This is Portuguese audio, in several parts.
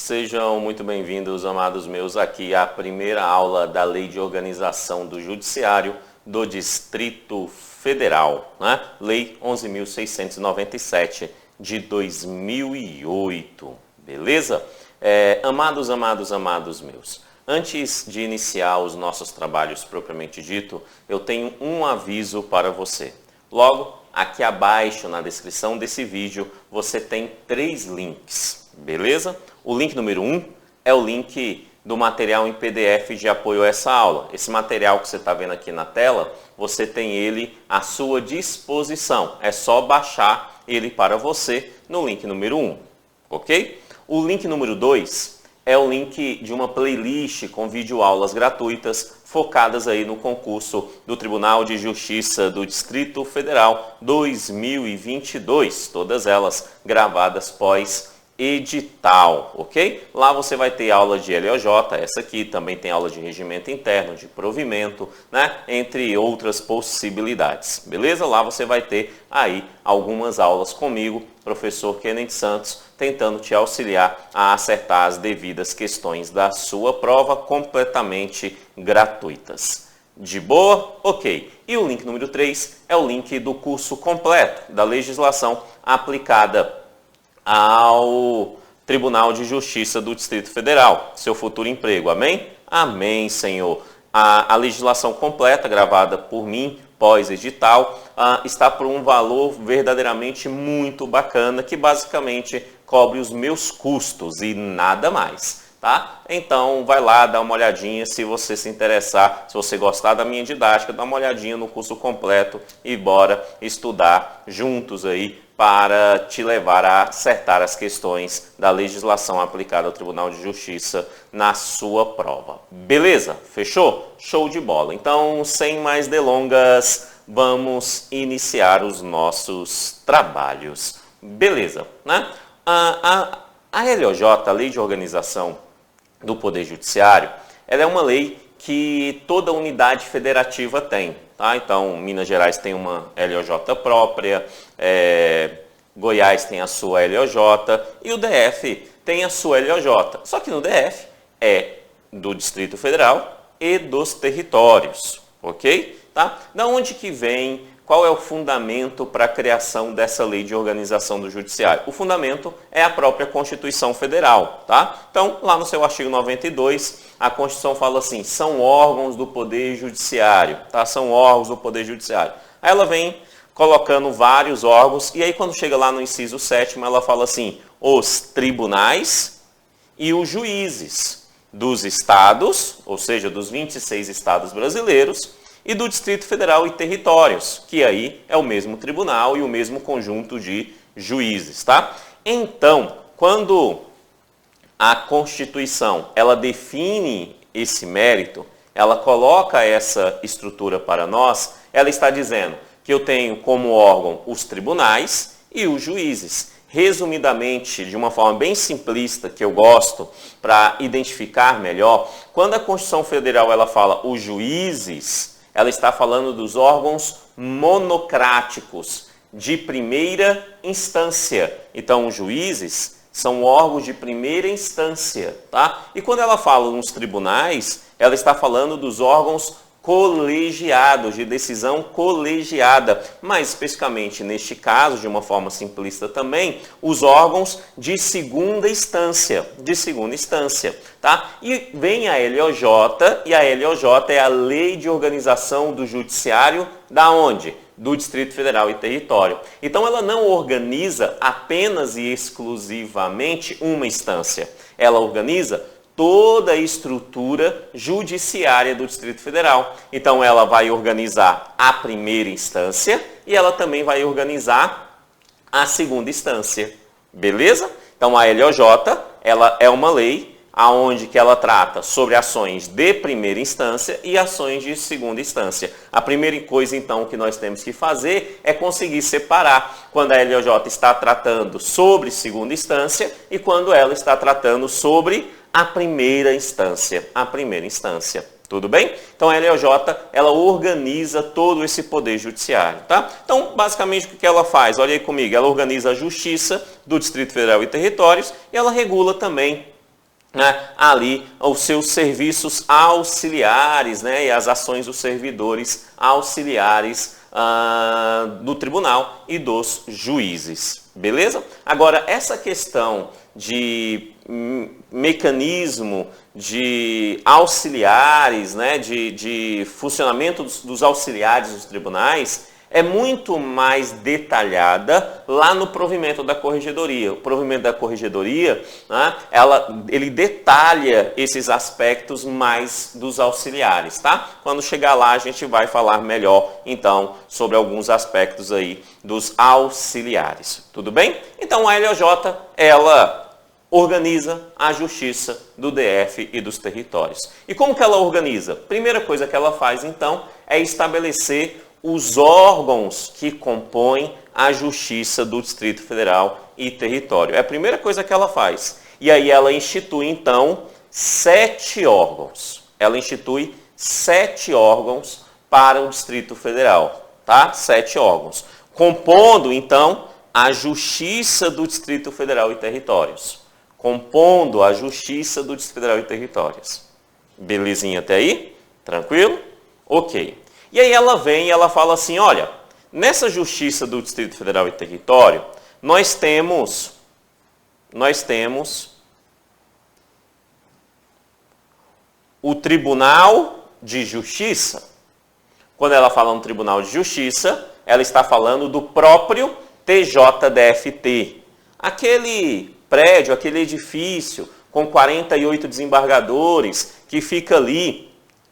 Sejam muito bem-vindos, amados meus, aqui à primeira aula da Lei de Organização do Judiciário do Distrito Federal, né? Lei 11.697 de 2008, beleza? Amados meus, antes de iniciar os nossos trabalhos propriamente dito, eu tenho um aviso para você. Logo, aqui abaixo na descrição desse vídeo, você tem 3 links, beleza? O link número 1 é o link do material em PDF de apoio a essa aula. Esse material que você está vendo aqui na tela, você tem ele à sua disposição. É só baixar ele para você no link número 1, ok? O link número 2 é o link de uma playlist com videoaulas gratuitas focadas aí no concurso do Tribunal de Justiça do Distrito Federal 2022. Todas elas gravadas pós-edital, ok? Lá você vai ter aula de LOJ, essa aqui, também tem aula de regimento interno, de provimento, né? Entre outras possibilidades, beleza? Lá você vai ter aí algumas aulas comigo, professor Kennedy Santos, tentando te auxiliar a acertar as devidas questões da sua prova completamente gratuitas. De boa? Ok. E o link número 3 é o link do curso completo da legislação aplicada ao Tribunal de Justiça do Distrito Federal, seu futuro emprego. Amém? Amém, Senhor. A legislação completa, gravada por mim, pós-edital, está por um valor verdadeiramente muito bacana, que basicamente cobre os meus custos e nada mais, tá? Então, vai lá, dá uma olhadinha, se você se interessar, se você gostar da minha didática, dá uma olhadinha no curso completo e bora estudar juntos aí para te levar a acertar as questões da legislação aplicada ao Tribunal de Justiça na sua prova. Beleza? Fechou? Show de bola. Então, sem mais delongas, vamos iniciar os nossos trabalhos. Beleza, né? A LOJ, a Lei de Organização do Poder Judiciário, ela é uma lei que toda unidade federativa tem, tá? Então, Minas Gerais tem uma LOJ própria, Goiás tem a sua LOJ e o DF tem a sua LOJ. Só que no DF é do Distrito Federal e dos territórios, ok? Tá? Da onde que vem? Qual é o fundamento para a criação dessa lei de organização do judiciário? O fundamento é a própria Constituição Federal, tá? Então, lá no seu artigo 92, a Constituição fala assim, são órgãos do Poder Judiciário, tá? São órgãos do Poder Judiciário. Aí ela vem colocando vários órgãos, e aí quando chega lá no inciso 7º, ela fala assim, os tribunais e os juízes dos estados, ou seja, dos 26 estados brasileiros, e do Distrito Federal e territórios, que aí é o mesmo tribunal e o mesmo conjunto de juízes, tá? Então, quando a Constituição, ela define esse mérito, ela coloca essa estrutura para nós, ela está dizendo que eu tenho como órgão os tribunais e os juízes. Resumidamente, de uma forma bem simplista, que eu gosto, para identificar melhor, quando a Constituição Federal ela fala os juízes, ela está falando dos órgãos monocráticos de primeira instância. Então, os juízes são órgãos de primeira instância, tá? E quando ela fala nos tribunais, ela está falando dos órgãos colegiados, de decisão colegiada, mais especificamente neste caso, de uma forma simplista também, os órgãos de segunda instância, tá? E vem a LOJ, e a LOJ é a Lei de Organização do Judiciário, da onde? Do Distrito Federal e Território. Então ela não organiza apenas e exclusivamente uma instância, ela organiza toda a estrutura judiciária do Distrito Federal. Então, ela vai organizar a primeira instância e ela também vai organizar a segunda instância. Beleza? Então, a LOJ, ela é uma lei aonde que ela trata sobre ações de primeira instância e ações de segunda instância. A primeira coisa, então, que nós temos que fazer é conseguir separar quando a LOJ está tratando sobre segunda instância e quando ela está tratando sobre a primeira instância. Tudo bem? Então a LOJ, ela organiza todo esse poder judiciário, tá? Então, basicamente, o que ela faz? Olha aí comigo, ela organiza a justiça do Distrito Federal e Territórios e ela regula também né, ali os seus serviços auxiliares, né, e as ações dos servidores auxiliares do tribunal e dos juízes. Beleza? Agora, essa questão de mecanismo de auxiliares, né, de funcionamento dos auxiliares dos tribunais, é muito mais detalhada lá no provimento da corregedoria. O provimento da corregedoria, né, ele detalha esses aspectos mais dos auxiliares, tá? Quando chegar lá a gente vai falar melhor, então, sobre alguns aspectos aí dos auxiliares. Tudo bem? Então a LJ, ela organiza a justiça do DF e dos territórios. E como que ela organiza? Primeira coisa que ela faz, então, é estabelecer os órgãos que compõem a justiça do Distrito Federal e território. É a primeira coisa que ela faz. E aí ela institui, então, 7 órgãos. Ela institui 7 órgãos para o Distrito Federal, tá? 7 órgãos. Compondo, então, a justiça do Distrito Federal e territórios. Compondo a justiça do Distrito Federal e territórios. Belezinha até aí? Tranquilo? Ok. E aí ela vem e ela fala assim, olha, nessa justiça do Distrito Federal e território, nós temos o Tribunal de Justiça. Quando ela fala no Tribunal de Justiça, ela está falando do próprio TJDFT. Aquele prédio, aquele edifício com 48 desembargadores que fica ali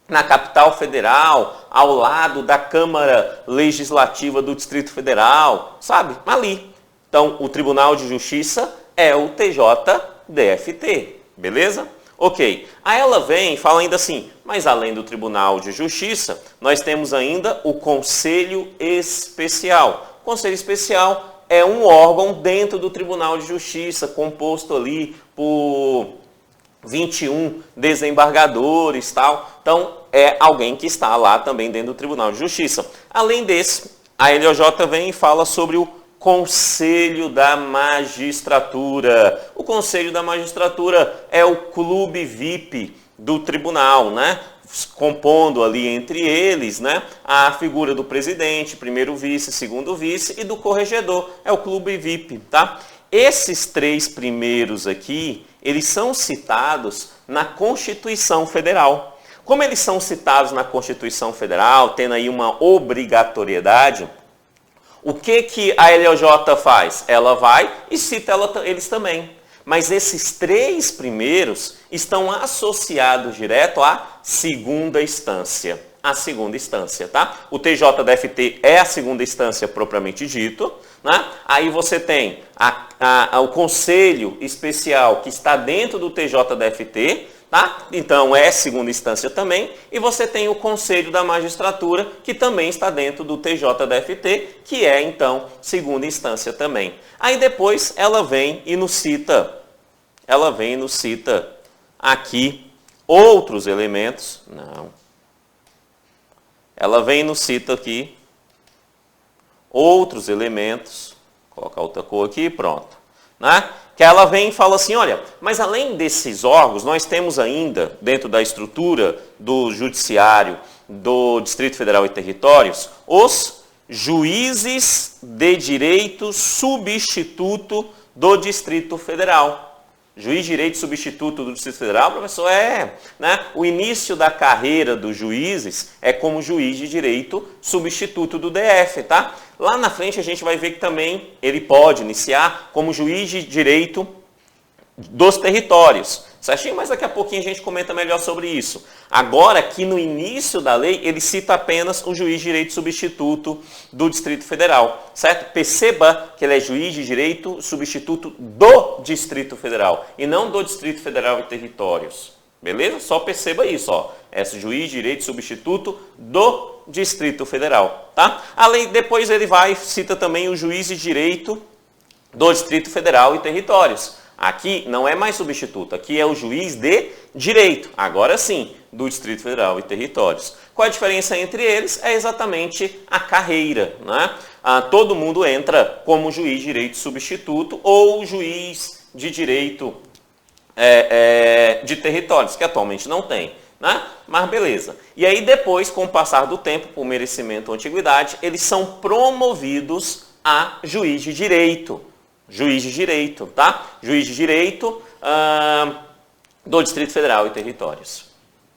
na capital federal, ao lado da Câmara Legislativa do Distrito Federal, sabe? Ali. Então, o Tribunal de Justiça é o TJDFT, beleza? Ok. Aí ela vem e fala ainda assim, mas além do Tribunal de Justiça, nós temos ainda o Conselho Especial. O Conselho Especial é um órgão dentro do Tribunal de Justiça, composto ali por 21 desembargadores, tal. Então, é alguém que está lá também dentro do Tribunal de Justiça. Além desse, a LJ vem e fala sobre o Conselho da Magistratura. O Conselho da Magistratura é o clube VIP do tribunal, né? Compondo ali entre eles, né, a figura do presidente, primeiro vice, segundo vice, e do corregedor, é o clube VIP, tá? Esses 3 primeiros aqui, eles são citados na Constituição Federal. Como eles são citados na Constituição Federal, tendo aí uma obrigatoriedade, o que a LJ faz? Ela vai e cita eles também. Mas esses 3 primeiros estão associados direto à segunda instância. A segunda instância, tá? O TJDFT é a segunda instância propriamente dito, né? Aí você tem o Conselho Especial que está dentro do TJDFT, tá? Então é segunda instância também, e você tem o Conselho da Magistratura que também está dentro do TJDFT, que é então segunda instância também. Aí depois ela vem e nos cita aqui outros elementos, ela vem e nos cita aqui outros elementos, vou colocar outra cor aqui, pronto, né? Que ela vem e fala assim, olha, mas além desses órgãos, nós temos ainda, dentro da estrutura do Judiciário do Distrito Federal e Territórios, os juízes de direito substituto do Distrito Federal. Juiz de direito substituto do Distrito Federal, professor, né? O início da carreira dos juízes é como juiz de direito substituto do DF, tá? Lá na frente a gente vai ver que também ele pode iniciar como juiz de direito dos territórios, certinho? Mas daqui a pouquinho a gente comenta melhor sobre isso. Agora, aqui no início da lei, ele cita apenas o juiz de direito substituto do Distrito Federal, certo? Perceba que ele é juiz de direito substituto do Distrito Federal e não do Distrito Federal e territórios, beleza? Só perceba isso, ó. É juiz de direito substituto do Distrito Federal, tá? Depois ele vai e cita também o juiz de direito do Distrito Federal e territórios. Aqui não é mais substituto, aqui é o juiz de direito, agora sim, do Distrito Federal e territórios. Qual a diferença entre eles? É exatamente a carreira, né? Todo mundo entra como juiz de direito substituto ou juiz de direito de territórios, que atualmente não tem, né? Mas beleza. E aí depois, com o passar do tempo, por merecimento ou antiguidade, eles são promovidos a juiz de direito. Juiz de direito, tá? Juiz de direito do Distrito Federal e Territórios.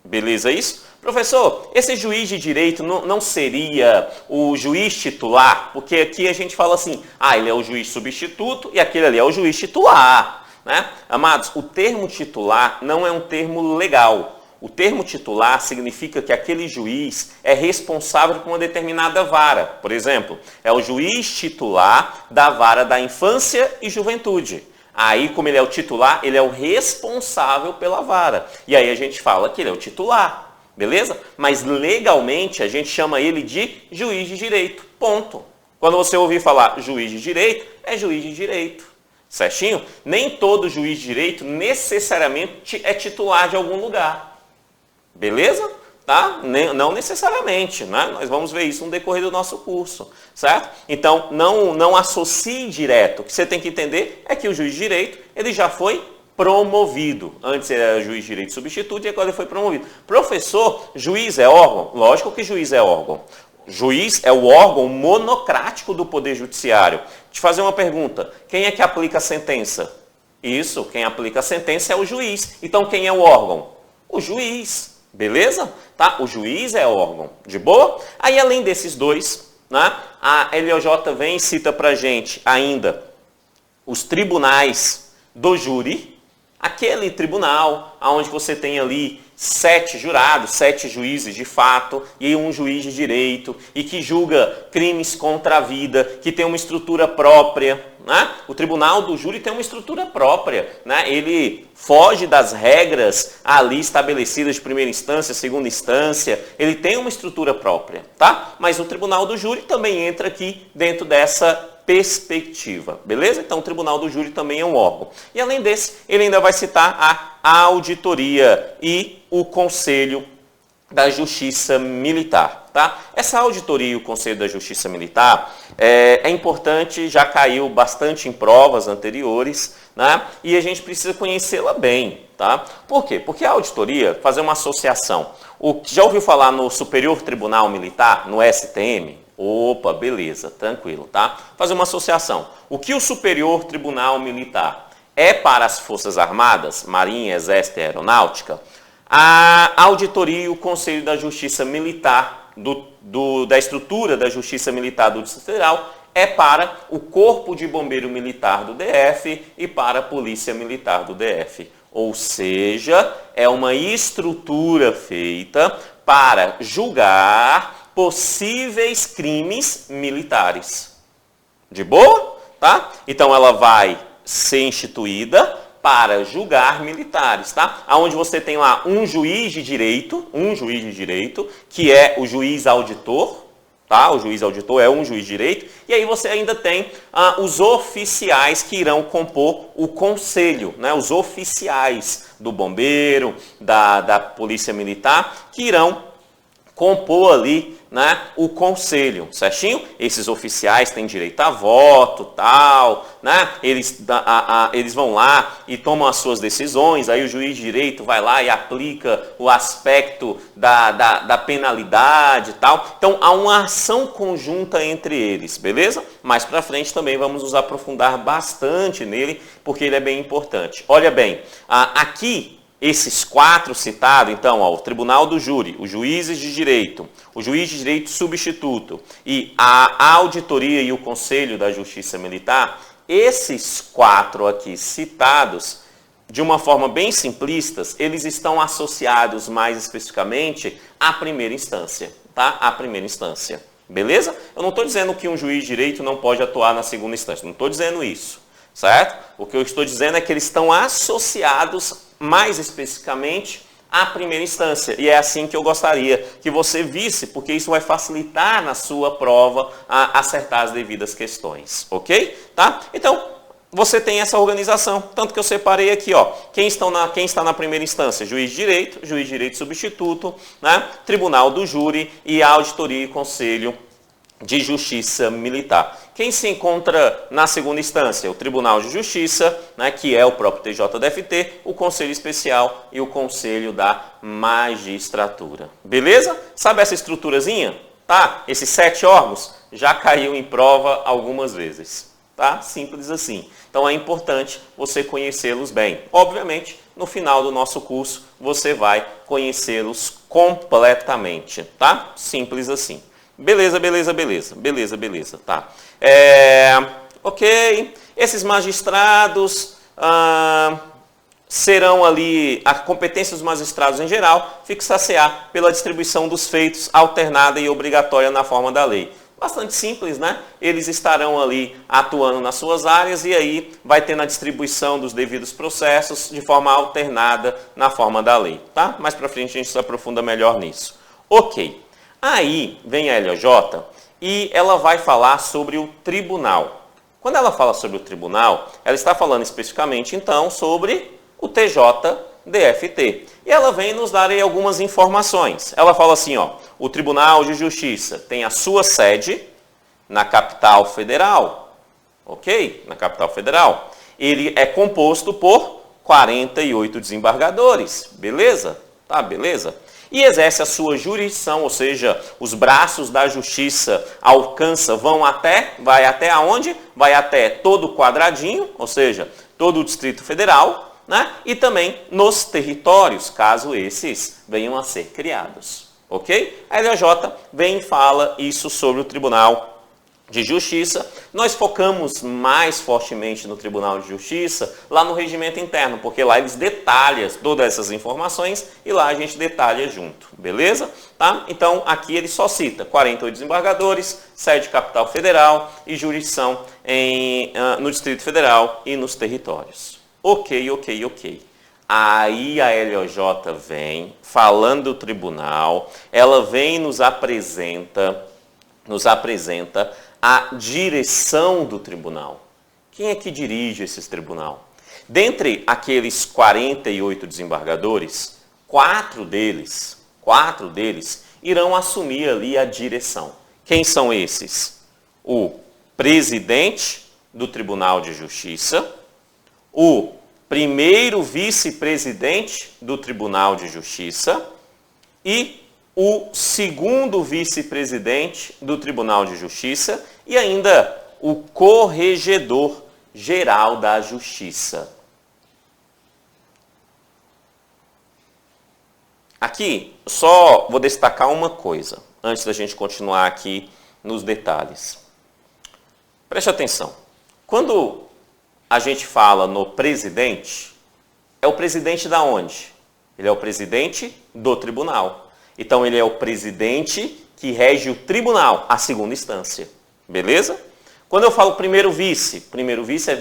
Beleza isso? Professor, esse juiz de direito não seria o juiz titular? Porque aqui a gente fala assim, ele é o juiz substituto e aquele ali é o juiz titular, né? Amados, o termo titular não é um termo legal. O termo titular significa que aquele juiz é responsável por uma determinada vara. Por exemplo, é o juiz titular da vara da infância e juventude. Aí, como ele é o titular, ele é o responsável pela vara. E aí a gente fala que ele é o titular, beleza? Mas legalmente a gente chama ele de juiz de direito, ponto. Quando você ouvir falar juiz de direito, é juiz de direito, certinho? Nem todo juiz de direito necessariamente é titular de algum lugar. Beleza? Tá? Não necessariamente, né? Nós vamos ver isso no decorrer do nosso curso, certo? Então, não associe direto. O que você tem que entender é que o juiz de direito, ele já foi promovido. Antes era juiz de direito substituto e agora ele foi promovido. Professor, juiz é órgão? Lógico que juiz é órgão. Juiz é o órgão monocrático do Poder Judiciário. Te fazer uma pergunta. Quem é que aplica a sentença? Isso, quem aplica a sentença é o juiz. Então, quem é o órgão? O juiz. Beleza? Tá? O juiz é órgão. De boa? Aí, além desses dois, né, a LOJ vem e cita pra gente ainda os tribunais do júri, aquele tribunal onde você tem ali 7 jurados, 7 juízes de fato e um juiz de direito e que julga crimes contra a vida, que tem uma estrutura própria, né? O tribunal do júri tem uma estrutura própria, né? Ele foge das regras ali estabelecidas de primeira instância, segunda instância, ele tem uma estrutura própria, tá? Mas o tribunal do júri também entra aqui dentro dessa perspectiva, beleza? Então o tribunal do júri também é um órgão. E além desse, ele ainda vai citar a auditoria e o Conselho da Justiça Militar, tá? Essa auditoria e o Conselho da Justiça Militar é importante, já caiu bastante em provas anteriores, né? E a gente precisa conhecê-la bem, tá? Por quê? Porque a auditoria, fazer uma associação, já ouviu falar no Superior Tribunal Militar, no STM? Opa, beleza, tranquilo, tá? Fazer uma associação. O que o Superior Tribunal Militar é para as Forças Armadas, Marinha, Exército e Aeronáutica, a auditoria e o Conselho da Justiça Militar, da estrutura da Justiça Militar do Distrito Federal, é para o Corpo de Bombeiro Militar do DF e para a Polícia Militar do DF. Ou seja, é uma estrutura feita para julgar possíveis crimes militares. De boa? Tá? Então ela vai ser instituída para julgar militares, tá? Onde você tem lá um juiz de direito, que é o juiz auditor, tá? O juiz auditor é um juiz de direito, e aí você ainda tem os oficiais que irão compor o conselho, né? Os oficiais do bombeiro, da polícia militar, que irão compor ali, né, o conselho, certinho? Esses oficiais têm direito a voto, tal, né? Eles vão lá e tomam as suas decisões, aí o juiz de direito vai lá e aplica o aspecto da penalidade, tal. Então, há uma ação conjunta entre eles, beleza? Mais pra frente também vamos nos aprofundar bastante nele, porque ele é bem importante. Olha bem, aqui, esses 4 citados, então, o Tribunal do Júri, os juízes de direito, o juiz de direito substituto e a auditoria e o Conselho da Justiça Militar, esses 4 aqui citados, de uma forma bem simplista, eles estão associados mais especificamente à primeira instância, tá? À primeira instância, beleza? Eu não estou dizendo que um juiz de direito não pode atuar na segunda instância, não estou dizendo isso, certo? O que eu estou dizendo é que eles estão associados mais especificamente à primeira instância. E é assim que eu gostaria que você visse, porque isso vai facilitar na sua prova a acertar as devidas questões, ok? Tá? Então, você tem essa organização, tanto que eu separei aqui, ó, quem está na primeira instância? Juiz de direito substituto, né? Tribunal do júri e a auditoria e conselho de Justiça Militar. Quem se encontra na segunda instância? O Tribunal de Justiça, né, que é o próprio TJDFT, o Conselho Especial e o Conselho da Magistratura. Beleza? Sabe essa estruturazinha? Tá? Esses 7 órgãos já caiu em prova algumas vezes. Tá? Simples assim. Então é importante você conhecê-los bem. Obviamente, no final do nosso curso, você vai conhecê-los completamente. Tá? Simples assim. Beleza, tá. Ok, esses magistrados serão ali, a competência dos magistrados em geral fixar-se-á pela distribuição dos feitos alternada e obrigatória na forma da lei. Bastante simples, né? Eles estarão ali atuando nas suas áreas e aí vai ter na distribuição dos devidos processos de forma alternada na forma da lei, tá? Mais pra frente a gente se aprofunda melhor nisso. Ok. Aí vem a LJ e ela vai falar sobre o tribunal. Quando ela fala sobre o tribunal, ela está falando especificamente, então, sobre o TJDFT. E ela vem nos dar aí algumas informações. Ela fala assim, ó, o Tribunal de Justiça tem a sua sede na capital federal. Ok? Na capital federal. Ele é composto por 48 desembargadores. Beleza? Tá, beleza? E exerce a sua jurisdição, ou seja, os braços da justiça vai até aonde? Vai até todo o quadradinho, ou seja, todo o Distrito Federal, né? E também nos territórios, caso esses venham a ser criados. Ok? A LJ vem e fala isso sobre o Tribunal de Justiça. Nós focamos mais fortemente no Tribunal de Justiça lá no regimento interno, porque lá eles detalham todas essas informações e lá a gente detalha junto, beleza? Tá? Então aqui ele só cita 48 desembargadores, sede capital federal e jurisdição no Distrito Federal e nos territórios. Ok. Aí a LJ vem falando do tribunal, ela vem e nos apresenta a direção do tribunal. Quem é que dirige esse tribunal? Dentre aqueles 48 desembargadores, 4 deles irão assumir ali a direção. Quem são esses? O presidente do Tribunal de Justiça, o primeiro vice-presidente do Tribunal de Justiça e o segundo vice-presidente do Tribunal de Justiça e ainda o corregedor-geral da Justiça. Aqui, só vou destacar uma coisa, antes da gente continuar aqui nos detalhes. Preste atenção. Quando a gente fala no presidente, é o presidente da onde? Ele é o presidente do tribunal. Então, ele é o presidente que rege o tribunal, a segunda instância. Beleza? Quando eu falo primeiro vice é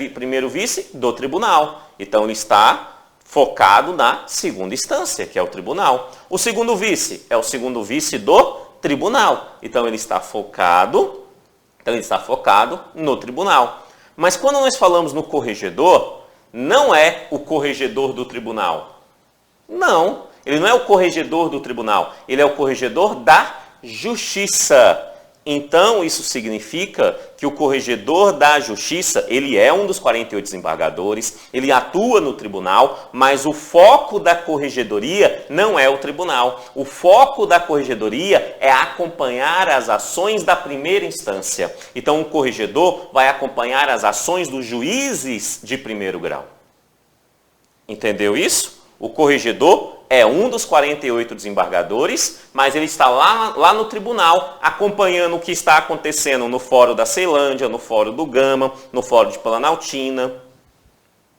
primeiro vice do tribunal. Então, ele está focado na segunda instância, que é o tribunal. O segundo vice é o segundo vice do tribunal. Então, ele está focado no tribunal. Mas quando nós falamos no corregedor, não é o corregedor do tribunal. Não, ele não é o corregedor do tribunal, ele é o corregedor da justiça. Então, isso significa que o corregedor da justiça, ele é um dos 48 desembargadores, ele atua no tribunal, mas o foco da corregedoria não é o tribunal. O foco da corregedoria é acompanhar as ações da primeira instância. Então, o corregedor vai acompanhar as ações dos juízes de primeiro grau. Entendeu isso? O corregedor é um dos 48 desembargadores, mas ele está lá no tribunal, acompanhando o que está acontecendo no Fórum da Ceilândia, no Fórum do Gama, no Fórum de Planaltina.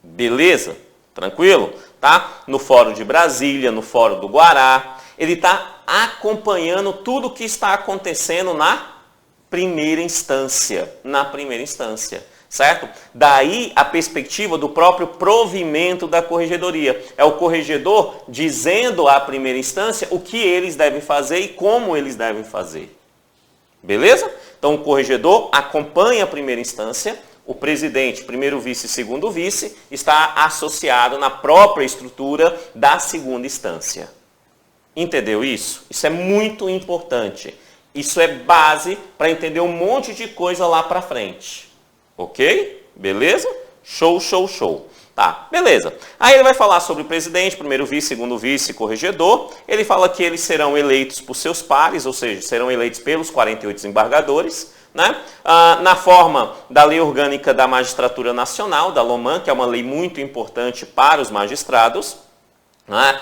Beleza? Tranquilo? Tá? No Fórum de Brasília, no Fórum do Guará. Ele está acompanhando tudo o que está acontecendo na primeira instância. Certo? Daí a perspectiva do próprio provimento da corregedoria. É o corregedor dizendo à primeira instância o que eles devem fazer e como eles devem fazer. Beleza? Então o corregedor acompanha a primeira instância, o presidente, primeiro vice e segundo vice, está associado na própria estrutura da segunda instância. Entendeu isso? Isso é muito importante. Isso é base para entender um monte de coisa lá para frente. Ok? Beleza? Show, show, show. Tá, beleza. Aí ele vai falar sobre o presidente, primeiro vice, segundo vice, corregedor. Ele fala que eles serão eleitos por seus pares, ou seja, serão eleitos pelos 48 desembargadores, né? Na forma da Lei Orgânica da Magistratura Nacional, da LOMAN, que é uma lei muito importante para os magistrados. Né?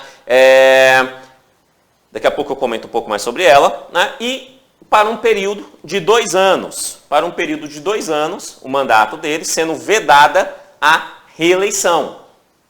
Daqui a pouco eu comento um pouco mais sobre ela. Né? E para um período de 2 anos. Para um período de 2 anos, o mandato deles sendo vedada a reeleição.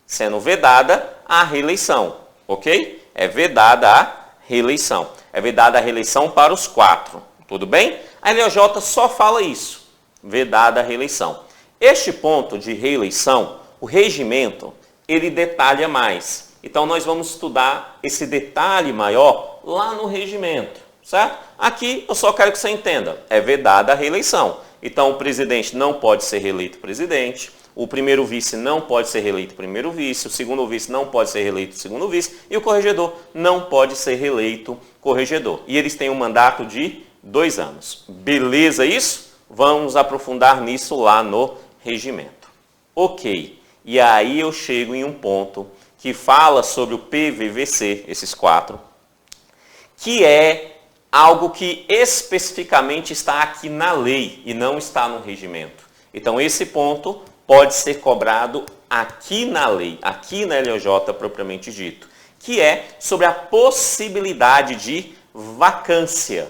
Sendo vedada a reeleição. Ok? É vedada a reeleição. É vedada a reeleição para os 4. Tudo bem? A LJ só fala isso. Vedada a reeleição. Este ponto de reeleição, o regimento, ele detalha mais. Então nós vamos estudar esse detalhe maior lá no regimento. Certo? Aqui eu só quero que você entenda. É vedada a reeleição. Então o presidente não pode ser reeleito presidente. O primeiro vice não pode ser reeleito primeiro vice, o segundo vice não pode ser reeleito segundo vice e o corregedor não pode ser reeleito corregedor. E eles têm um mandato de 2 anos. Beleza isso? Vamos aprofundar nisso lá no regimento. Ok. E aí eu chego em um ponto que fala sobre o PVVC, esses 4, que é algo que especificamente está aqui na lei e não está no regimento. Então esse ponto pode ser cobrado aqui na lei, aqui na LJ propriamente dito, que é sobre a possibilidade de vacância.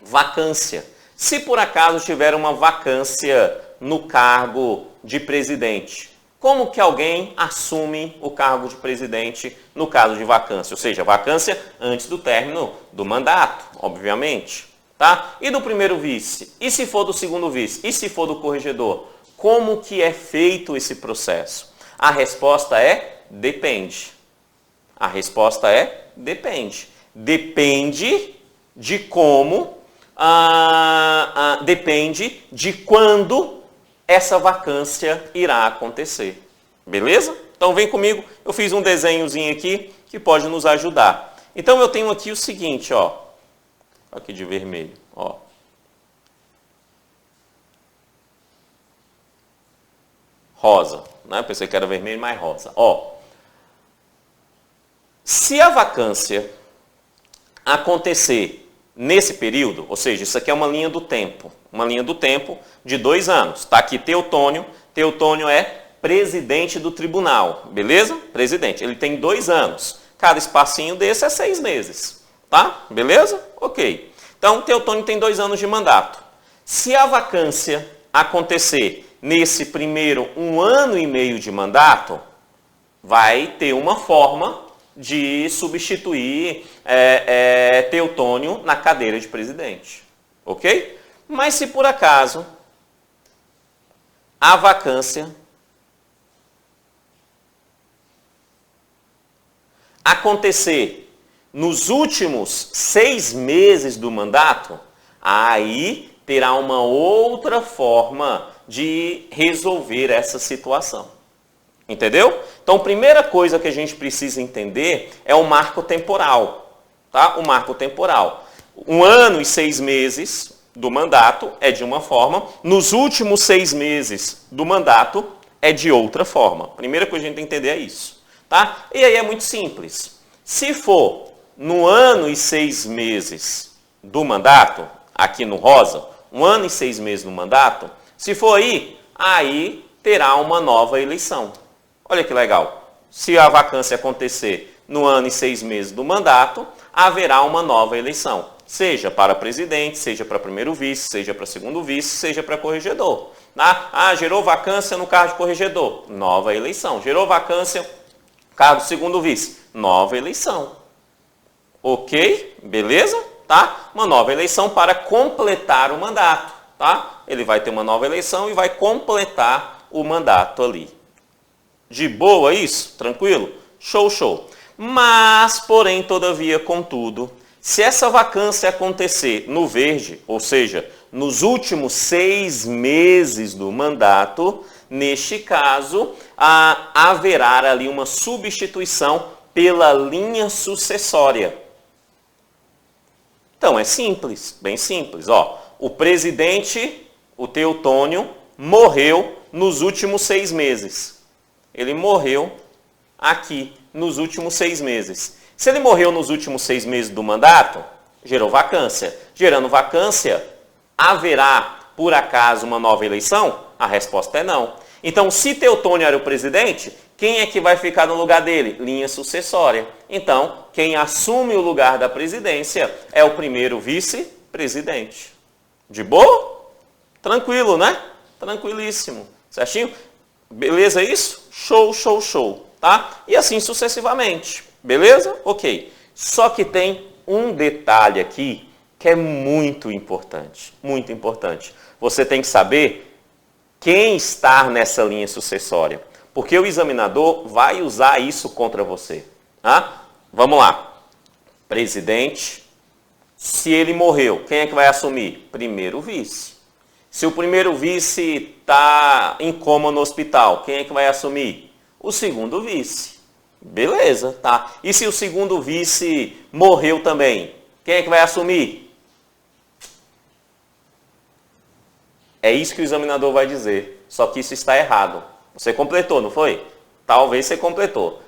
Vacância. Se por acaso tiver uma vacância no cargo de presidente, como que alguém assume o cargo de presidente no caso de vacância? Ou seja, vacância antes do término do mandato, obviamente. Tá? E do primeiro vice? E se for do segundo vice? E se for do corregedor? Como que é feito esse processo? A resposta é depende. A resposta é depende. Depende de como, depende de quando essa vacância irá acontecer. Beleza? Então vem comigo, eu fiz um desenhozinho aqui que pode nos ajudar. Então eu tenho aqui o seguinte, ó. Aqui de vermelho, ó. Rosa, né? Pensei que era vermelho, mas rosa. Ó. Se a vacância acontecer nesse período, ou seja, isso aqui é uma linha do tempo de 2 anos. Está aqui Teotônio. Teotônio é presidente do tribunal, beleza? Presidente. Ele tem 2 anos. Cada espacinho desse é 6 meses, tá? Beleza? Ok. Então, Teotônio tem 2 anos de mandato. Se a vacância acontecer nesse primeiro 1 ano e meio de mandato, vai ter uma forma de substituir Teotônio na cadeira de presidente. Ok? Mas se por acaso a vacância acontecer nos últimos 6 meses do mandato, aí terá uma outra forma de resolver essa situação. Entendeu? Então, a primeira coisa que a gente precisa entender é o marco temporal. Tá? O marco temporal. 1 ano e 6 meses do mandato é de uma forma, nos últimos 6 meses do mandato é de outra forma. A primeira coisa que a gente tem que entender é isso. Tá? E aí é muito simples. Se for no ano e 6 meses do mandato, aqui no rosa, 1 ano e 6 meses do mandato, se for aí terá uma nova eleição. Olha que legal. Se a vacância acontecer no ano e 6 meses do mandato, haverá uma nova eleição. Seja para presidente, seja para primeiro vice, seja para segundo vice, seja para corregedor. Tá? Gerou vacância no cargo de corregedor. Nova eleição. Gerou vacância no cargo de segundo vice. Nova eleição. Ok? Beleza? Tá? Uma nova eleição para completar o mandato. Tá? Ele vai ter uma nova eleição e vai completar o mandato ali. De boa isso? Tranquilo? Show, show. Mas, porém, todavia, contudo, se essa vacância acontecer no verde, ou seja, nos últimos 6 meses do mandato, neste caso, haverá ali uma substituição pela linha sucessória. Então, é simples, bem simples. Ó, o presidente, o Teutônio, morreu nos últimos 6 meses. Ele morreu aqui nos últimos 6 meses. Se ele morreu nos últimos 6 meses do mandato, gerou vacância. Gerando vacância, haverá, por acaso, uma nova eleição? A resposta é não. Então, se Teutônio era o presidente, quem é que vai ficar no lugar dele? Linha sucessória. Então, quem assume o lugar da presidência é o primeiro vice-presidente. De boa? Tranquilo, né? Tranquilíssimo. Certinho? Beleza isso? Show, show, show. Tá? E assim sucessivamente. Beleza? Ok. Só que tem um detalhe aqui que é muito importante. Muito importante. Você tem que saber quem está nessa linha sucessória. Porque o examinador vai usar isso contra você. Tá? Vamos lá. Presidente. Se ele morreu, quem é que vai assumir? Primeiro vice. Se o primeiro vice está em coma no hospital, quem é que vai assumir? O segundo vice. Beleza, tá? E se o segundo vice morreu também, quem é que vai assumir? É isso que o examinador vai dizer. Só que isso está errado. Você completou, não foi? Talvez você completou.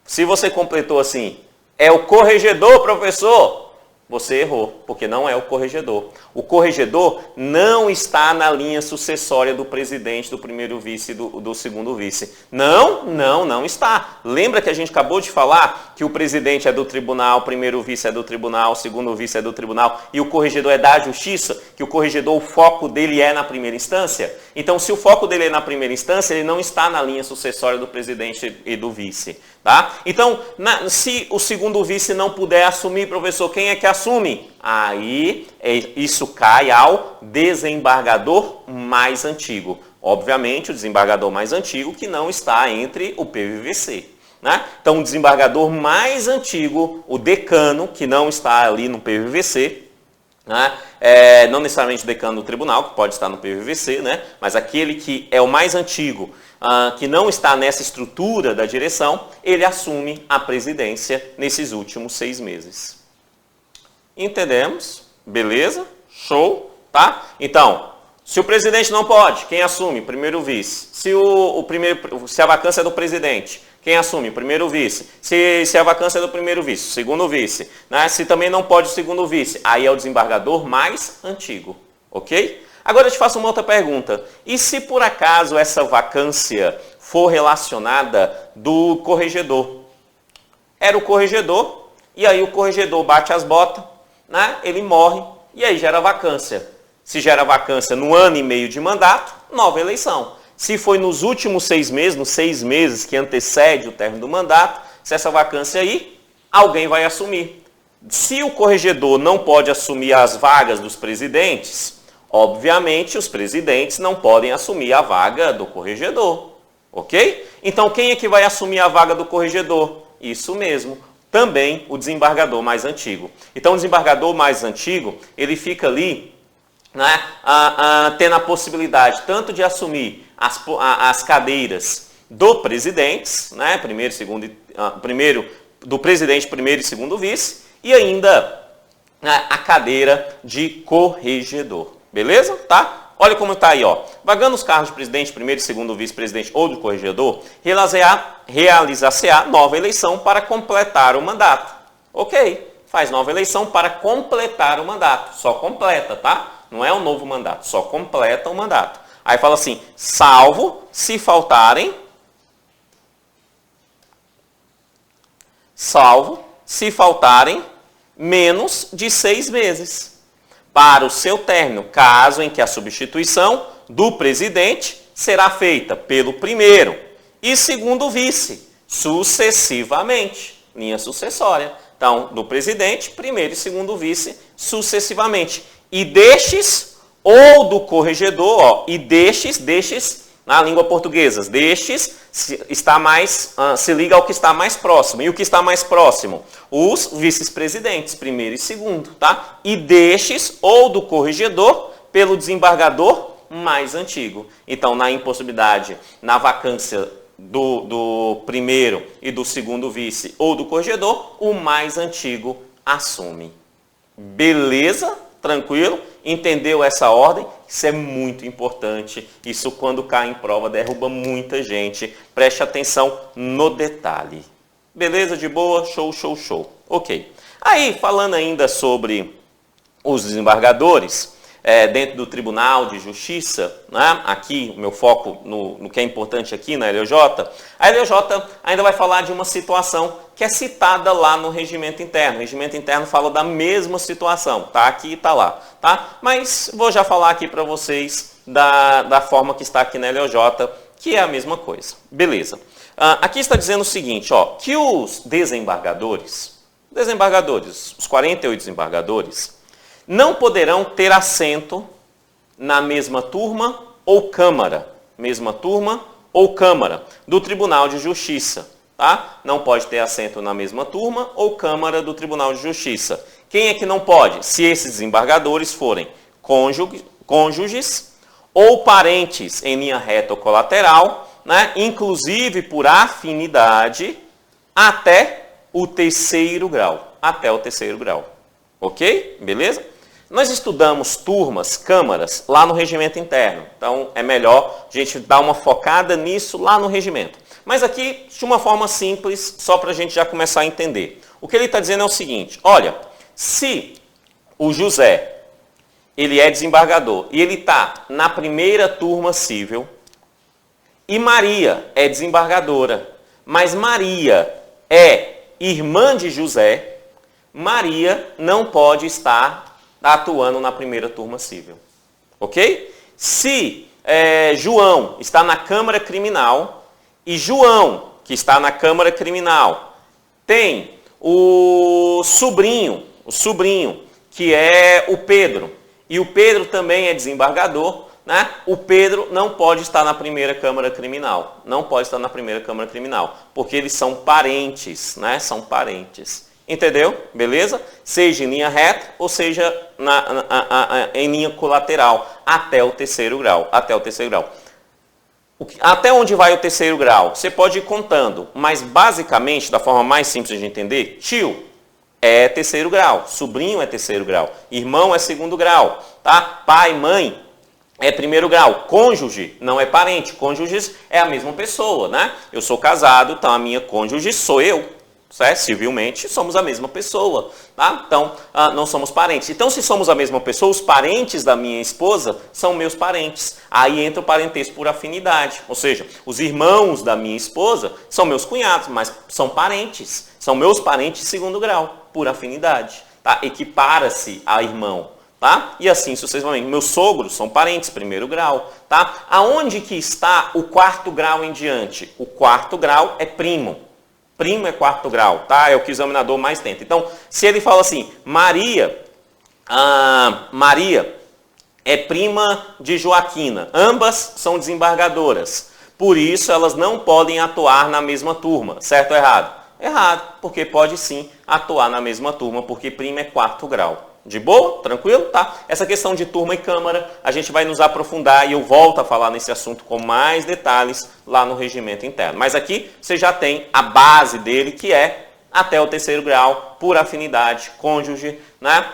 Se você completou assim, é o corregedor, professor? Você errou, porque não é o corregedor. O corregedor não está na linha sucessória do presidente, do primeiro vice e do segundo vice. Não está. Lembra que a gente acabou de falar que o presidente é do tribunal, o primeiro vice é do tribunal, o segundo vice é do tribunal e o corregedor é da justiça? Que o corregedor, o foco dele é na primeira instância? Então, se o foco dele é na primeira instância, ele não está na linha sucessória do presidente e do vice. Tá? Então, se o segundo vice não puder assumir, professor, quem é que assume? Aí, isso cai ao desembargador mais antigo. Obviamente, o desembargador mais antigo que não está entre o PVVC. Né? Então, o desembargador mais antigo, o decano, que não está ali no PVVC, né? Não necessariamente o decano do tribunal, que pode estar no PVVC, né? Mas aquele que é o mais antigo, que não está nessa estrutura da direção, ele assume a presidência nesses últimos 6 meses. Entendemos? Beleza? Show? Tá? Então, se o presidente não pode, quem assume? Primeiro vice. Se a vacância é do presidente, quem assume? Primeiro vice. Se a vacância é do primeiro vice, segundo vice. Né? Se também não pode o segundo vice, aí é o desembargador mais antigo. Ok? Agora eu te faço uma outra pergunta. E se por acaso essa vacância for relacionada do corregedor? Era o corregedor, e aí o corregedor bate as botas, né? Ele morre, e aí gera vacância. Se gera vacância no ano e meio de mandato, nova eleição. Se foi nos últimos 6 meses, nos 6 meses que antecede o término do mandato, se essa vacância aí, alguém vai assumir. Se o corregedor não pode assumir as vagas dos presidentes, obviamente os presidentes não podem assumir a vaga do corregedor. Ok? Então quem é que vai assumir a vaga do corregedor? Isso mesmo. Também o desembargador mais antigo. Então o desembargador mais antigo, ele fica ali, né, tendo a possibilidade tanto de assumir as cadeiras do presidente, né, primeiro do presidente, primeiro e segundo vice, e ainda a cadeira de corregedor. Beleza? Tá? Olha como está aí, ó. Vagando os cargos de presidente, primeiro e segundo vice-presidente ou do corregedor, realizar-se-á nova eleição para completar o mandato. Ok, faz nova eleição para completar o mandato. Só completa, tá? Não é um novo mandato, só completa o mandato. Aí fala assim, salvo se faltarem menos de 6 meses para o seu término, caso em que a substituição do presidente será feita pelo primeiro e segundo vice, sucessivamente, linha sucessória. Então, do presidente, primeiro e segundo vice, sucessivamente. E destes, ou do corregedor, ó, e destes, na língua portuguesa, destes se liga ao que está mais próximo. E o que está mais próximo? Os vice-presidentes, primeiro e segundo, tá? E destes, ou do corregedor, pelo desembargador mais antigo. Então, na impossibilidade, na vacância do primeiro e do segundo vice, ou do corregedor, o mais antigo assume. Beleza? Tranquilo? Entendeu essa ordem? Isso é muito importante. Isso, quando cai em prova, derruba muita gente. Preste atenção no detalhe. Beleza? De boa? Show, show, show. Ok. Aí, falando ainda sobre os desembargadores, dentro do Tribunal de Justiça, né? Aqui, o meu foco no que é importante aqui na LJ, a LJ ainda vai falar de uma situação que é citada lá no regimento interno. O regimento interno fala da mesma situação, tá aqui e tá lá, tá? Mas vou já falar aqui para vocês da forma que está aqui na LJ, que é a mesma coisa. Beleza. Aqui está dizendo o seguinte, ó, que os desembargadores, os 48 desembargadores, não poderão ter assento na mesma turma ou câmara, do Tribunal de Justiça, tá? Não pode ter assento na mesma turma ou câmara do Tribunal de Justiça. Quem é que não pode? Se esses desembargadores forem cônjuges ou parentes em linha reta ou colateral, né? Inclusive por afinidade até o terceiro grau. Ok? Beleza? Nós estudamos turmas, câmaras, lá no regimento interno. Então, é melhor a gente dar uma focada nisso lá no regimento. Mas aqui, de uma forma simples, só para a gente já começar a entender. O que ele está dizendo é o seguinte, olha, se o José, ele é desembargador e ele está na primeira turma civil, e Maria é desembargadora, mas Maria é irmã de José, Maria não pode estar atuando na primeira turma civil. Ok? Se João está na Câmara Criminal e João, que está na Câmara Criminal, tem o sobrinho, que é o Pedro, e o Pedro também é desembargador, né? O Pedro não pode estar na primeira Câmara Criminal. Porque eles são parentes, né? São parentes. Entendeu? Beleza? Seja em linha reta ou seja em linha colateral, até o terceiro grau. Até onde vai o terceiro grau? Você pode ir contando, mas basicamente, da forma mais simples de entender, tio é terceiro grau, sobrinho é terceiro grau, irmão é segundo grau, tá? Pai, mãe é primeiro grau, cônjuge não é parente, cônjuges é a mesma pessoa, né? Eu sou casado, então a minha cônjuge sou eu. Certo? Civilmente, somos a mesma pessoa, tá? Então, não somos parentes. Então, se somos a mesma pessoa, os parentes da minha esposa são meus parentes. Aí entra o parentesco por afinidade. Ou seja, os irmãos da minha esposa são meus cunhados, mas são parentes. São meus parentes de segundo grau, por afinidade. Tá? Equipara-se a irmão. Tá? E assim sucessivamente. Meus sogros são parentes, primeiro grau. Tá? Aonde que está o quarto grau em diante? O quarto grau é primo. Primo é quarto grau, tá? É o que o examinador mais tenta. Então, se ele fala assim, Maria é prima de Joaquina. Ambas são desembargadoras. Por isso, elas não podem atuar na mesma turma. Certo ou errado? Errado, porque pode sim atuar na mesma turma, porque prima é quarto grau. De boa? Tranquilo? Tá? Essa questão de turma e câmara, a gente vai nos aprofundar e eu volto a falar nesse assunto com mais detalhes lá no regimento interno. Mas aqui você já tem a base dele, que é até o terceiro grau, por afinidade, cônjuge, né?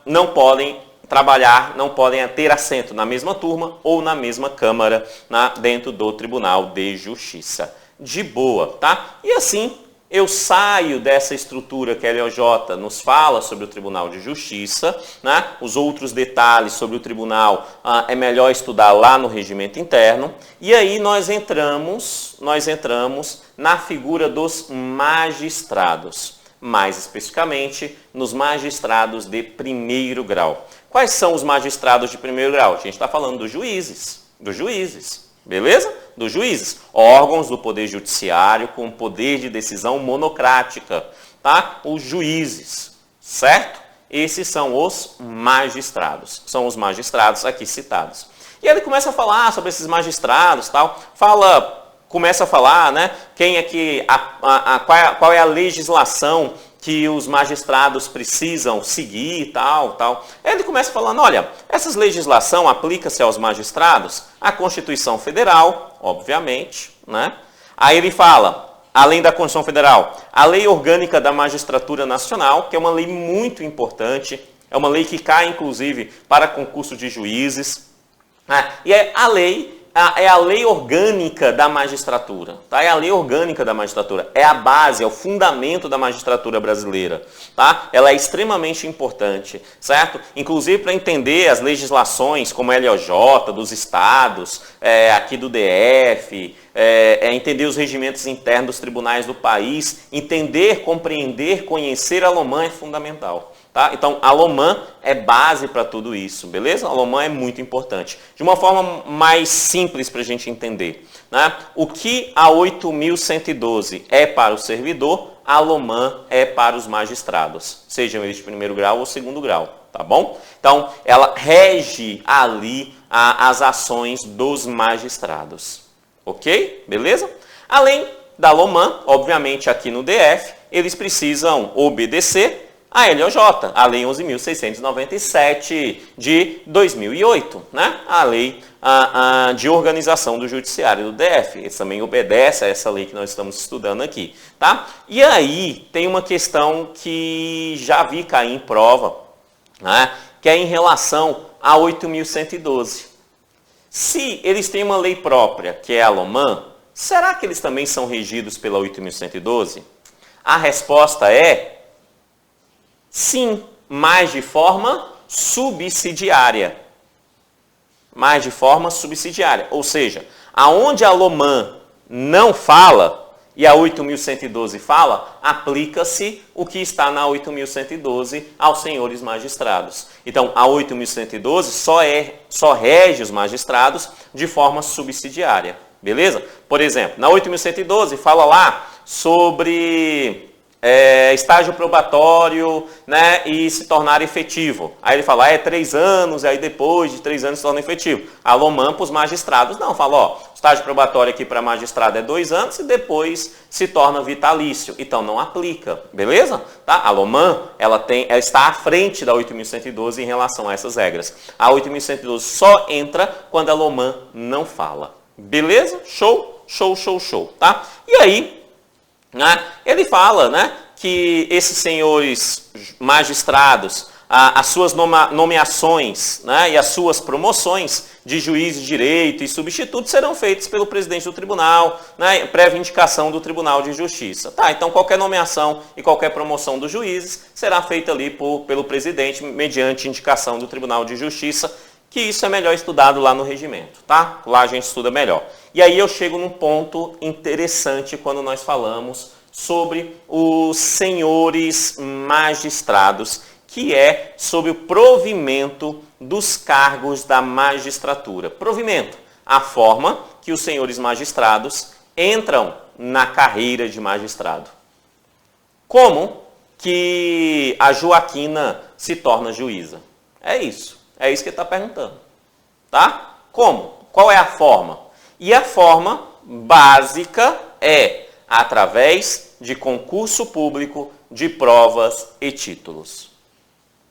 Não podem trabalhar, não podem ter assento na mesma turma ou na mesma câmara, né? Dentro do Tribunal de Justiça. De boa, tá? E assim, eu saio dessa estrutura que a LJ nos fala sobre o Tribunal de Justiça, né? Os outros detalhes sobre o tribunal é melhor estudar lá no regimento interno. E aí nós entramos na figura dos magistrados, mais especificamente nos magistrados de primeiro grau. Quais são os magistrados de primeiro grau? A gente está falando dos juízes, beleza? Dos juízes, órgãos do Poder Judiciário com poder de decisão monocrática, tá? Os juízes, certo? Esses são os magistrados aqui citados. E ele começa a falar sobre esses magistrados, tal, começa a falar, né, quem é que, qual é a legislação que os magistrados precisam seguir, tal. Ele começa falando, olha, essa legislação aplica-se aos magistrados, a Constituição Federal, obviamente, né? Aí ele fala, além da Constituição Federal, a Lei Orgânica da Magistratura Nacional, que é uma lei muito importante, é uma lei que cai, inclusive, para concurso de juízes. E é a lei orgânica da magistratura, tá? É a lei orgânica da magistratura, é a base, é o fundamento da magistratura brasileira, tá? Ela é extremamente importante, certo? Inclusive para entender as legislações como a LOJ dos estados, aqui do DF, entender os regimentos internos dos tribunais do país, entender, compreender, conhecer a LOMAN é fundamental. Tá? Então, a LOMAN é base para tudo isso, beleza? A LOMAN é muito importante. De uma forma mais simples para a gente entender, né? O que a 8.112 é para o servidor, a LOMAN é para os magistrados, sejam eles de primeiro grau ou segundo grau, tá bom? Então, ela rege ali as ações dos magistrados, ok? Beleza? Além da LOMAN, obviamente aqui no DF, eles precisam obedecer a LOJ, a Lei 11.697 de 2008, né? A Lei de Organização do Judiciário do DF. Eles também obedece a essa lei que nós estamos estudando aqui, tá? E aí tem uma questão que já vi cair em prova, né? Que é em relação a 8.112. Se eles têm uma lei própria, que é a LOMAN, será que eles também são regidos pela 8.112? A resposta é sim, mas de forma subsidiária. Mas de forma subsidiária. Ou seja, aonde a LOMAN não fala e a 8.112 fala, aplica-se o que está na 8.112 aos senhores magistrados. Então, a 8.112 só rege os magistrados de forma subsidiária. Beleza? Por exemplo, na 8.112 fala lá sobre estágio probatório, né, e se tornar efetivo. Aí ele fala, 3 anos, e aí depois de 3 anos se torna efetivo. A LOMAN para os magistrados não, fala, estágio probatório aqui para magistrado é 2 anos e depois se torna vitalício. Então não aplica, beleza? Tá? A LOMAN, ela está à frente da 8.112 em relação a essas regras. A 8.112 só entra quando a LOMAN não fala. Beleza? Show, show, show, show, tá? E aí, né, ele fala, né, que esses senhores magistrados, as suas nomeações, né, e as suas promoções de juiz de direito e substituto serão feitas pelo presidente do tribunal, né, prévia indicação do Tribunal de Justiça. Tá, então qualquer nomeação e qualquer promoção dos juízes será feita ali pelo presidente mediante indicação do Tribunal de Justiça, que isso é melhor estudado lá no regimento, tá? Lá a gente estuda melhor. E aí eu chego num ponto interessante quando nós falamos sobre os senhores magistrados, que é sobre o provimento dos cargos da magistratura. Provimento, a forma que os senhores magistrados entram na carreira de magistrado. Como que a Joaquina se torna juíza? É isso que ele está perguntando. Tá? Como? Qual é a forma? E a forma básica é através de concurso público de provas e títulos.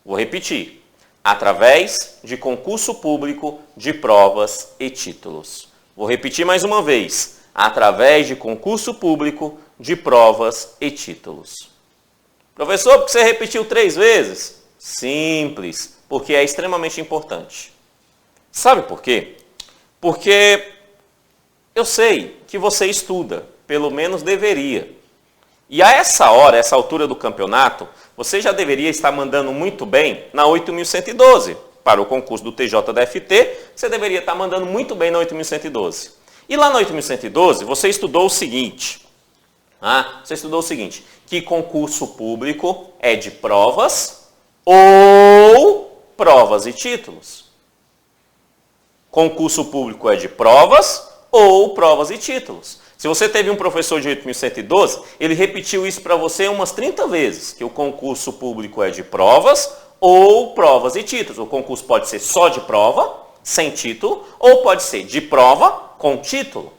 Vou repetir. Através de concurso público de provas e títulos. Vou repetir mais uma vez. Através de concurso público de provas e títulos. Professor, por que você repetiu 3 vezes? Simples, porque é extremamente importante. Sabe por quê? Porque eu sei que você estuda, pelo menos deveria. E a essa hora, essa altura do campeonato, você já deveria estar mandando muito bem na 8.112. Para o concurso do TJDFT, você deveria estar mandando muito bem na 8.112. E lá na 8.112, você estudou o seguinte. Que concurso público é de provas ou provas e títulos. Concurso público é de provas ou provas e títulos. Se você teve um professor de 8.112, ele repetiu isso para você umas 30 vezes, que o concurso público é de provas ou provas e títulos. O concurso pode ser só de prova, sem título, ou pode ser de prova com título.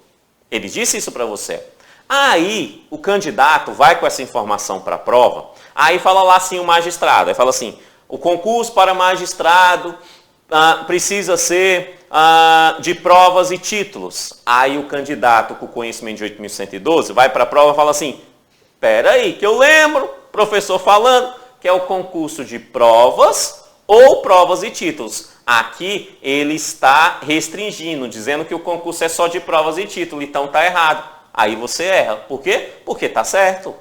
Ele disse isso para você. Aí o candidato vai com essa informação para a prova, aí fala lá assim o magistrado, aí fala assim, o concurso para magistrado precisa ser de provas e títulos. Aí o candidato com conhecimento de 8.112 vai para a prova e fala assim, espera aí, que eu lembro, professor falando, que é o concurso de provas ou provas e títulos. Aqui ele está restringindo, dizendo que o concurso é só de provas e títulos, então está errado. Aí você erra. Por quê? Porque está certo.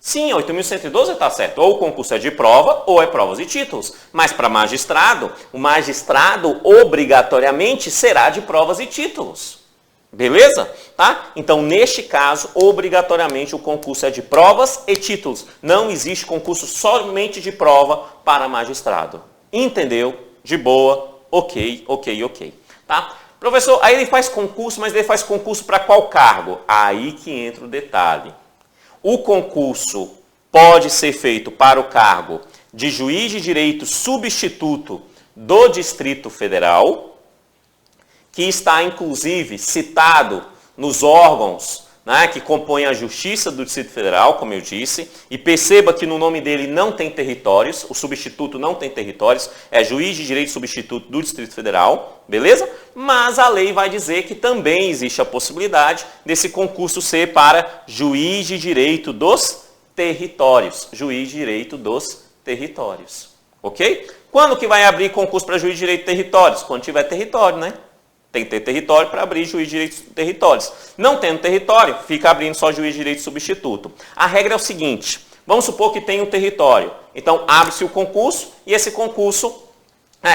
Sim, 8.112 está certo. Ou o concurso é de prova ou é provas e títulos. Mas para magistrado, o magistrado obrigatoriamente será de provas e títulos. Beleza? Tá? Então, neste caso, obrigatoriamente o concurso é de provas e títulos. Não existe concurso somente de prova para magistrado. Entendeu? De boa. Ok. Tá? Professor, aí ele faz concurso, mas ele faz concurso para qual cargo? Aí que entra o detalhe. O concurso pode ser feito para o cargo de juiz de direito substituto do Distrito Federal, que está, inclusive, citado nos órgãos, né, que compõem a Justiça do Distrito Federal, como eu disse, e perceba que no nome dele não tem territórios, o substituto não tem territórios, é juiz de direito substituto do Distrito Federal, beleza? Mas a lei vai dizer que também existe a possibilidade desse concurso ser para juiz de direito dos territórios, juiz de direito dos territórios, ok? Quando que vai abrir concurso para juiz de direito de territórios? Quando tiver território, né? Tem que ter território para abrir juiz de direito de territórios. Não tendo território, fica abrindo só juiz de direito substituto. A regra é o seguinte, vamos supor que tem um território. Então, abre-se o concurso e esse concurso,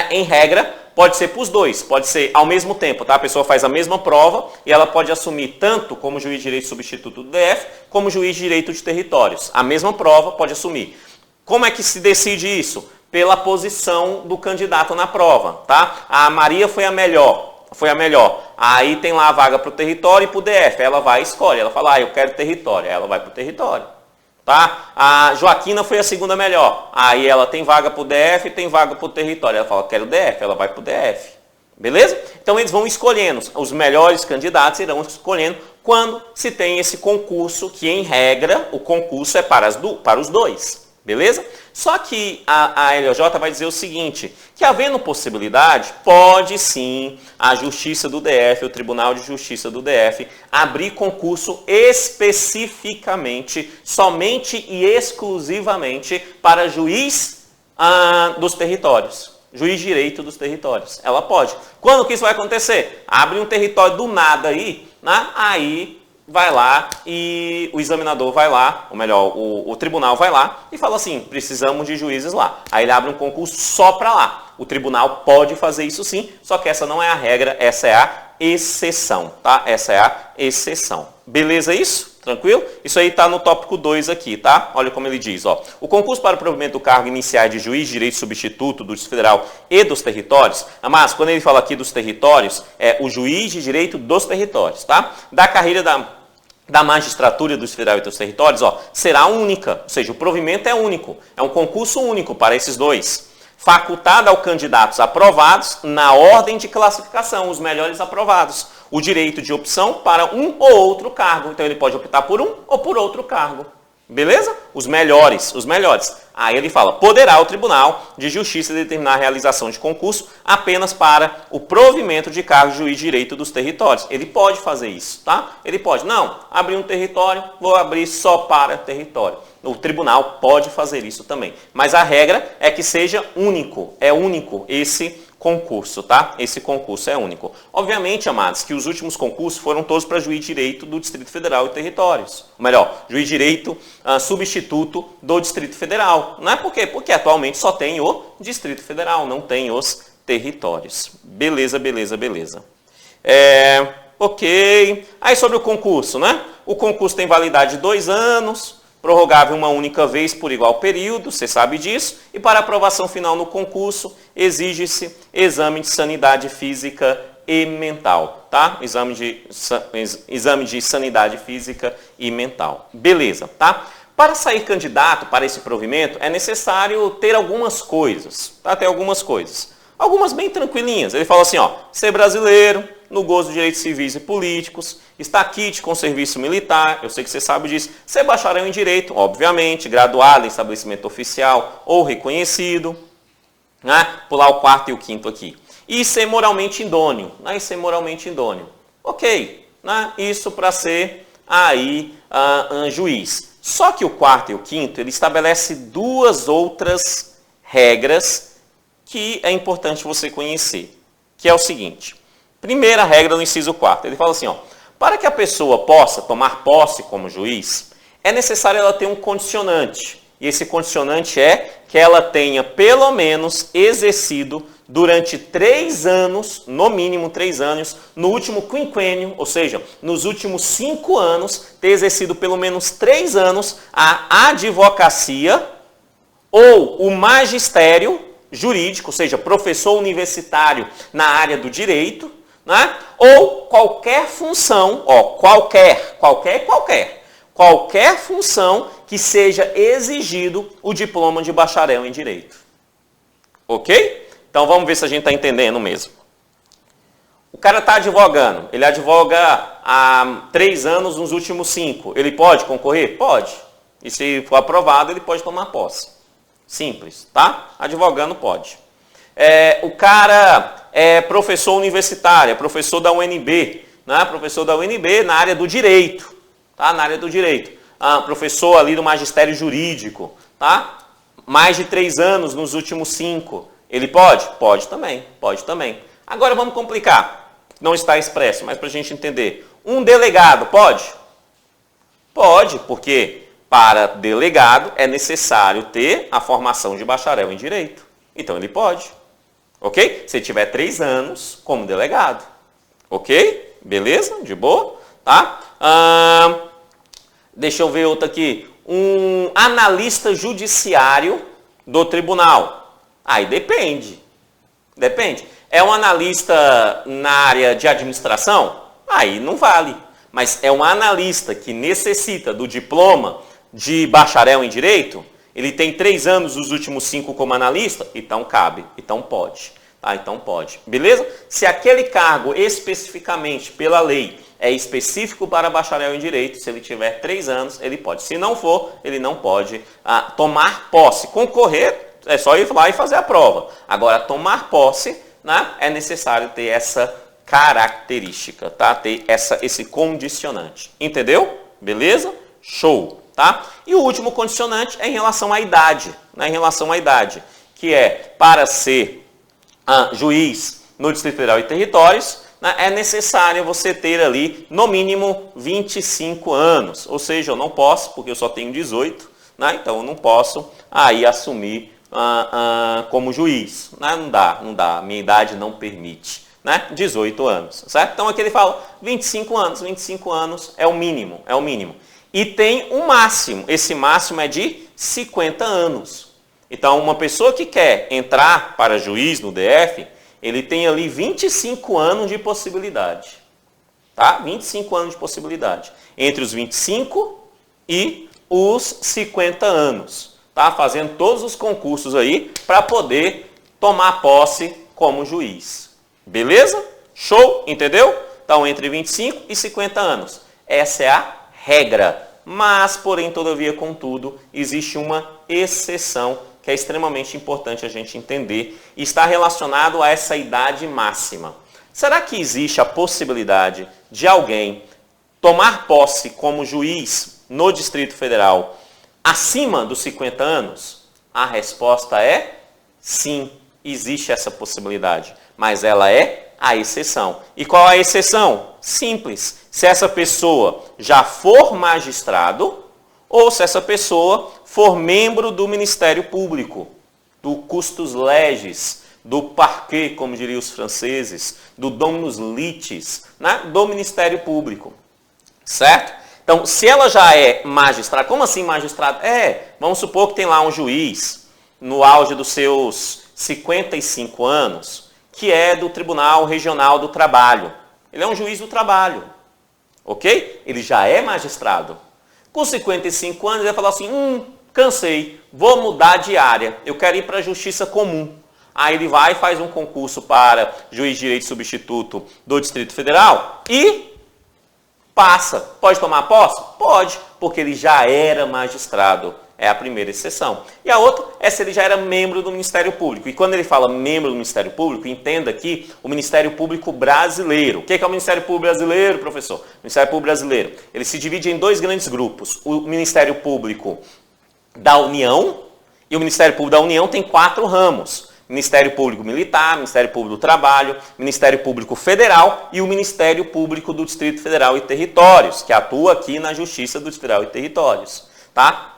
em regra, pode ser para os dois. Pode ser ao mesmo tempo, tá? A pessoa faz a mesma prova e ela pode assumir tanto como juiz de direito substituto do DF, como juiz de direito de territórios. A mesma prova pode assumir. Como é que se decide isso? Pela posição do candidato na prova, tá? A Maria foi a melhor. Aí tem lá a vaga para o território e para o DF. Ela vai e escolhe. Ela fala, eu quero território. Aí ela vai para o território. Tá? A Joaquina foi a segunda melhor. Aí ela tem vaga para o DF e tem vaga para o território. Ela fala, quero o DF. Ela vai para o DF. Beleza? Então eles vão escolhendo. Os melhores candidatos irão escolhendo quando se tem esse concurso, que em regra o concurso é para os dois. Beleza? Só que a LJ vai dizer o seguinte, que havendo possibilidade, pode sim a Justiça do DF, o Tribunal de Justiça do DF, abrir concurso especificamente, somente e exclusivamente para juiz dos territórios. Juiz de direito dos territórios. Ela pode. Quando que isso vai acontecer? Abre um território do nada aí, né? Aí vai lá e o examinador vai lá, ou melhor, o tribunal vai lá e fala assim, precisamos de juízes lá. Aí ele abre um concurso só para lá. O tribunal pode fazer isso sim, só que essa não é a regra, essa é a exceção, tá? Essa é a exceção. Beleza isso? Tranquilo? Isso aí está no tópico 2 aqui, tá? Olha como ele diz, ó. O concurso para o provimento do cargo iniciais de juiz de direito substituto do Distrito Federal e dos territórios, mas quando ele fala aqui dos territórios, é o juiz de direito dos territórios, tá? Da carreira da magistratura dos federal e dos territórios, será única, ou seja, o provimento é único, é um concurso único para esses dois, facultado a candidatos aprovados na ordem de classificação, os melhores aprovados, o direito de opção para um ou outro cargo, então ele pode optar por um ou por outro cargo. Beleza? Os melhores. Aí ele fala, poderá o Tribunal de Justiça determinar a realização de concurso apenas para o provimento de cargo de juiz de direito dos territórios. Ele pode fazer isso, tá? Ele pode, não, abrir um território, vou abrir só para território. O tribunal pode fazer isso também. Mas a regra é que seja único, é único esse concurso, tá? Esse concurso é único. Obviamente, amados, que os últimos concursos foram todos para juiz de direito do Distrito Federal e territórios. Ou melhor, juiz de direito substituto do Distrito Federal. Não é por quê? Porque atualmente só tem o Distrito Federal, não tem os territórios. Beleza. Ok. Aí sobre o concurso, né? O concurso tem validade de 2 anos, prorrogável uma única vez por igual período, você sabe disso, e para aprovação final no concurso, exige-se exame de sanidade física e mental, tá? Exame de sanidade física e mental. Beleza, tá? Para sair candidato para esse provimento, é necessário ter algumas coisas, tá? Ter algumas coisas. Algumas bem tranquilinhas. Ele fala assim, ser brasileiro, no gozo de direitos civis e políticos, está quite com serviço militar, eu sei que você sabe disso, ser bacharel em direito, obviamente, graduado em estabelecimento oficial ou reconhecido, né? Pular o 4º e o 5º aqui. E ser moralmente idôneo, né? E ser moralmente idôneo. Ok, né? Isso para ser aí juiz. Só que o quarto e o quinto, ele estabelece duas outras regras que é importante você conhecer, que é o seguinte. Primeira regra do inciso 4, ele fala assim, ó, para que a pessoa possa tomar posse como juiz, é necessário ela ter um condicionante. E esse condicionante é que ela tenha pelo menos exercido durante 3 anos, no mínimo 3 anos, no último quinquênio, ou seja, nos últimos 5 anos, ter exercido pelo menos 3 anos a advocacia ou o magistério jurídico, ou seja, professor universitário na área do direito, né? Ou qualquer função, ó, qualquer função que seja exigido o diploma de bacharel em direito. Ok? Então vamos ver se a gente está entendendo mesmo. O cara está advogando, ele advoga há 3 anos nos últimos 5. Ele pode concorrer? Pode. E se for aprovado, ele pode tomar posse. Simples, tá? Advogando pode. O cara é professor universitário, é professor da UNB, né? Professor da UNB na área do direito, tá? Na área do direito. Professor ali do magistério jurídico, tá? Mais de 3 anos nos últimos 5. Ele pode? Pode também, pode também. Agora vamos complicar. Não está expresso, mas para a gente entender. Um delegado pode? Pode, porque para delegado é necessário ter a formação de bacharel em direito. Então ele pode. Ok? Se tiver 3 anos como delegado. Ok? Beleza? De boa? Tá? Deixa eu ver outra aqui. Um analista judiciário do tribunal. Aí depende. Depende. É um analista na área de administração? Aí não vale. Mas é um analista que necessita do diploma de bacharel em direito? Ele tem 3 anos dos últimos 5 como analista? Então cabe, então pode. Tá? Então pode. Beleza? Se aquele cargo especificamente pela lei é específico para bacharel em direito, se ele tiver 3 anos, ele pode. Se não for, ele não pode tomar posse. Concorrer, é só ir lá e fazer a prova. Agora, tomar posse, né, é necessário ter essa característica, tá? Ter esse condicionante. Entendeu? Beleza? Show. Tá? E o último condicionante é em relação à idade, né? Em relação à idade, que é para ser juiz no Distrito Federal e Territórios, né, é necessário você ter ali no mínimo 25 anos, ou seja, eu não posso, porque eu só tenho 18, né? Então eu não posso aí assumir como juiz, né? Não dá, a minha idade não permite, né? 18 anos, certo? Então aqui ele fala 25 anos é o mínimo, E tem um máximo, esse máximo é de 50 anos. Então, uma pessoa que quer entrar para juiz no DF, ele tem ali 25 anos de possibilidade. Tá? 25 anos de possibilidade. Entre os 25 e os 50 anos. Tá? Fazendo todos os concursos aí para poder tomar posse como juiz. Beleza? Show? Entendeu? Então, entre 25 e 50 anos. Essa é a regra. Mas, porém, todavia, contudo, existe uma exceção que é extremamente importante a gente entender e está relacionado a essa idade máxima. Será que existe a possibilidade de alguém tomar posse como juiz no Distrito Federal acima dos 50 anos? A resposta é sim, existe essa possibilidade, mas ela é a exceção. E qual é a exceção? Simples. Se essa pessoa já for magistrado ou se essa pessoa for membro do Ministério Público, do Custos Legis, do Parquet, como diriam os franceses, do Dominus Litis, né? Do Ministério Público. Certo? Então, se ela já é magistrada, como assim magistrado? Vamos supor que tem lá um juiz no auge dos seus 55 anos, que é do Tribunal Regional do Trabalho. Ele é um juiz do trabalho. Ok? Ele já é magistrado. Com 55 anos, ele vai falar assim, cansei, vou mudar de área, eu quero ir para a Justiça Comum. Aí ele vai e faz um concurso para juiz de direito substituto do Distrito Federal e passa. Pode tomar posse? Pode, porque ele já era magistrado. É a primeira exceção. E a outra é se ele já era membro do Ministério Público. E quando ele fala membro do Ministério Público, entenda aqui o Ministério Público brasileiro. O que é o Ministério Público brasileiro, professor? O Ministério Público brasileiro, ele se divide em dois grandes grupos. O Ministério Público da União, e o Ministério Público da União tem 4 ramos. Ministério Público Militar, Ministério Público do Trabalho, Ministério Público Federal e o Ministério Público do Distrito Federal e Territórios, que atua aqui na Justiça do Distrito Federal e Territórios. Tá?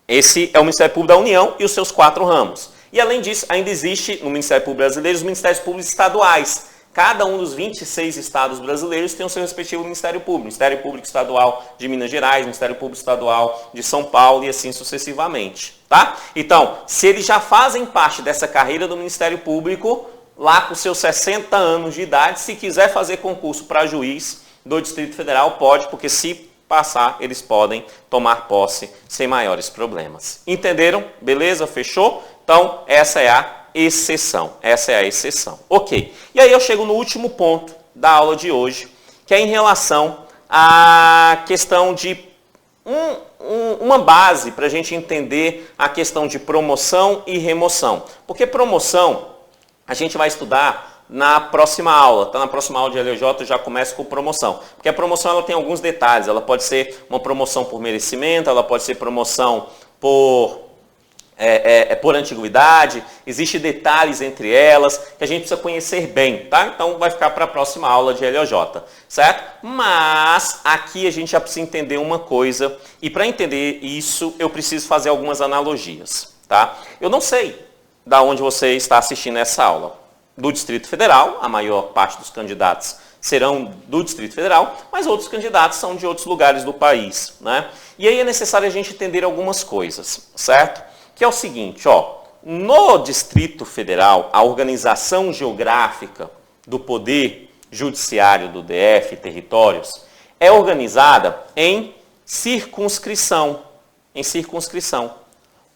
Esse é o Ministério Público da União e os seus 4 ramos. E além disso, ainda existe no Ministério Público Brasileiro os Ministérios Públicos Estaduais. Cada um dos 26 estados brasileiros tem o seu respectivo Ministério Público. Ministério Público Estadual de Minas Gerais, Ministério Público Estadual de São Paulo e assim sucessivamente. Tá? Então, se eles já fazem parte dessa carreira do Ministério Público, lá com seus 60 anos de idade, se quiser fazer concurso para juiz do Distrito Federal, pode, porque se passar, eles podem tomar posse sem maiores problemas. Entenderam? Beleza? Fechou? Então, essa é a exceção. Essa é a exceção. Ok. E aí eu chego no último ponto da aula de hoje, que é em relação à questão de uma base para a gente entender a questão de promoção e remoção. Porque promoção a gente vai estudar na próxima aula, tá? Na próxima aula de LJ eu já começo com promoção. Porque a promoção ela tem alguns detalhes, ela pode ser uma promoção por merecimento, ela pode ser promoção por antiguidade, existem detalhes entre elas que a gente precisa conhecer bem, tá? Então vai ficar para a próxima aula de LJ, certo? Mas aqui a gente já precisa entender uma coisa e para entender isso eu preciso fazer algumas analogias, tá? Eu não sei da onde você está assistindo essa aula. Do Distrito Federal, a maior parte dos candidatos serão do Distrito Federal, mas outros candidatos são de outros lugares do país, né? E aí é necessário a gente entender algumas coisas, certo? Que é o seguinte, ó, no Distrito Federal, a organização geográfica do Poder Judiciário do DF, territórios, é organizada em circunscrição,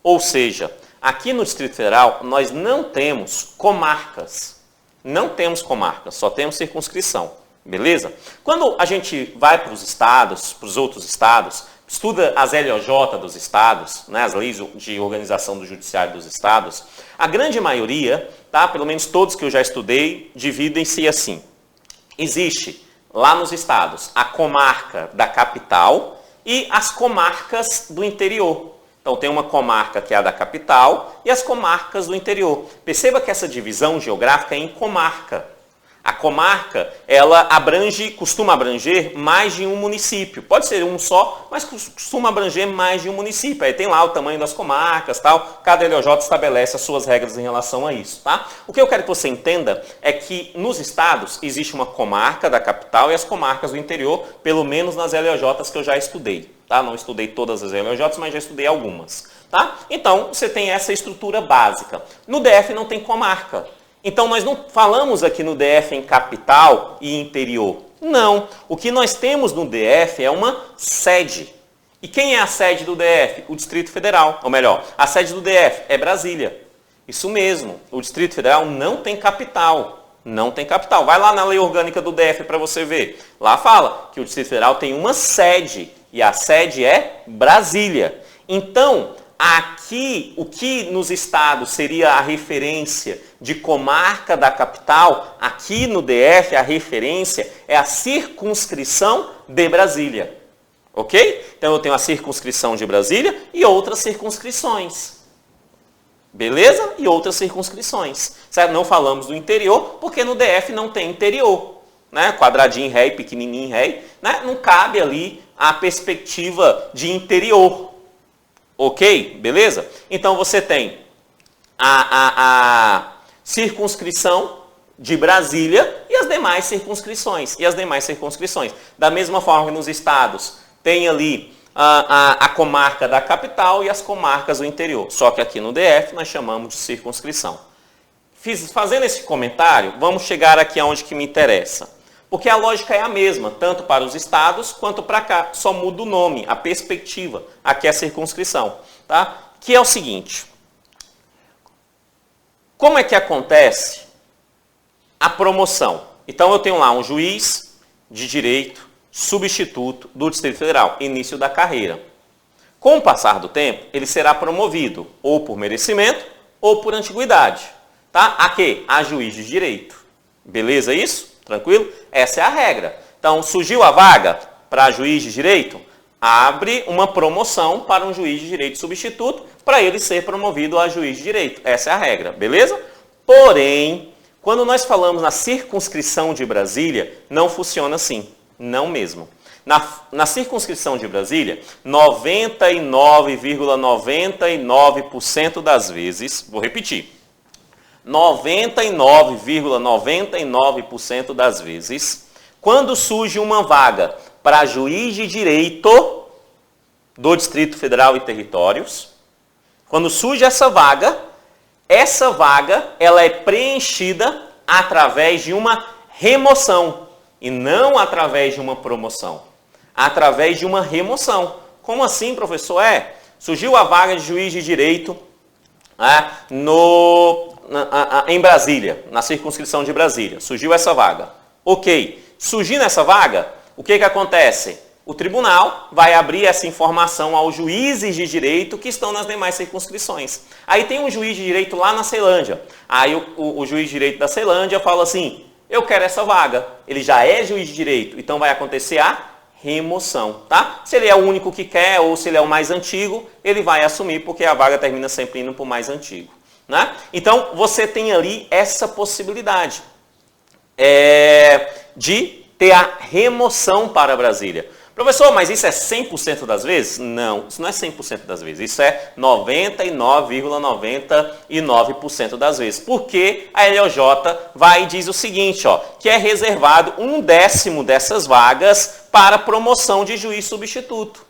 Ou seja, aqui no Distrito Federal, nós não temos comarcas. Não temos comarcas, só temos circunscrição. Beleza? Quando a gente vai para os estados, para os outros estados, estuda as LOJ dos estados, né, as leis de organização do judiciário dos estados, a grande maioria, tá, pelo menos todos que eu já estudei, dividem-se assim. Existe lá nos estados a comarca da capital e as comarcas do interior. Então, tem uma comarca que é a da capital e as comarcas do interior. Perceba que essa divisão geográfica é em comarca. A comarca, ela costuma abranger mais de um município. Pode ser um só, mas costuma abranger mais de um município. Aí tem lá o tamanho das comarcas, tal. Cada LOJ estabelece as suas regras em relação a isso, tá? O que eu quero que você entenda é que nos estados existe uma comarca da capital e as comarcas do interior, pelo menos nas LOJs que eu já estudei, tá? Não estudei todas as LOJs, mas já estudei algumas, tá? Então, você tem essa estrutura básica. No DF não tem comarca. Então, nós não falamos aqui no DF em capital e interior. Não. O que nós temos no DF é uma sede. E quem é a sede do DF? O Distrito Federal. Ou melhor, a sede do DF é Brasília. Isso mesmo. O Distrito Federal não tem capital. Não tem capital. Vai lá na lei orgânica do DF para você ver. Lá fala que o Distrito Federal tem uma sede. E a sede é Brasília. Então, aqui, o que nos estados seria a referência de comarca da capital, aqui no DF a referência é a circunscrição de Brasília. Ok? Então eu tenho a circunscrição de Brasília e outras circunscrições. Beleza? E outras circunscrições. Certo? Não falamos do interior, porque no DF não tem interior. Né? Quadradinho ré, pequenininho ré. Né? Não cabe ali a perspectiva de interior. Ok? Beleza? Então você tem a circunscrição de Brasília e as demais circunscrições. Da mesma forma que nos estados tem ali a comarca da capital e as comarcas do interior. Só que aqui no DF nós chamamos de circunscrição. Fazendo esse comentário, vamos chegar aqui aonde que me interessa. Porque a lógica é a mesma, tanto para os estados quanto para cá. Só muda o nome, a perspectiva. Aqui é a circunscrição. Tá? Que é o seguinte. Como é que acontece a promoção? Então eu tenho lá um juiz de direito substituto do Distrito Federal, início da carreira. Com o passar do tempo, ele será promovido ou por merecimento ou por antiguidade. Tá? A quê? A juiz de direito. Beleza isso? Tranquilo? Essa é a regra. Então, surgiu a vaga para juiz de direito, abre uma promoção para um juiz de direito substituto para ele ser promovido a juiz de direito. Essa é a regra, beleza? Porém, quando nós falamos na circunscrição de Brasília, não funciona assim. Não mesmo. Na circunscrição de Brasília, 99,99% das vezes, vou repetir, 99,99% das vezes, quando surge uma vaga para juiz de direito do Distrito Federal e Territórios, quando surge essa vaga ela é preenchida através de uma remoção e não através de uma promoção. Através de uma remoção. Como assim, professor? Surgiu a vaga de juiz de direito em Brasília, na circunscrição de Brasília. Surgiu essa vaga. Ok. Surgindo essa vaga, o que acontece? O tribunal vai abrir essa informação aos juízes de direito que estão nas demais circunscrições. Aí tem um juiz de direito lá na Ceilândia. Aí o juiz de direito da Ceilândia fala assim, eu quero essa vaga. Ele já é juiz de direito, então vai acontecer a remoção, tá? Se ele é o único que quer ou se ele é o mais antigo, ele vai assumir porque a vaga termina sempre indo para o mais antigo, né? Então, você tem ali essa possibilidade de ter a remoção para Brasília. Professor, mas isso é 100% das vezes? Não, isso não é 100% das vezes, isso é 99,99% das vezes. Porque a LJ vai e diz o seguinte, que é reservado 1/10 dessas vagas para promoção de juiz substituto.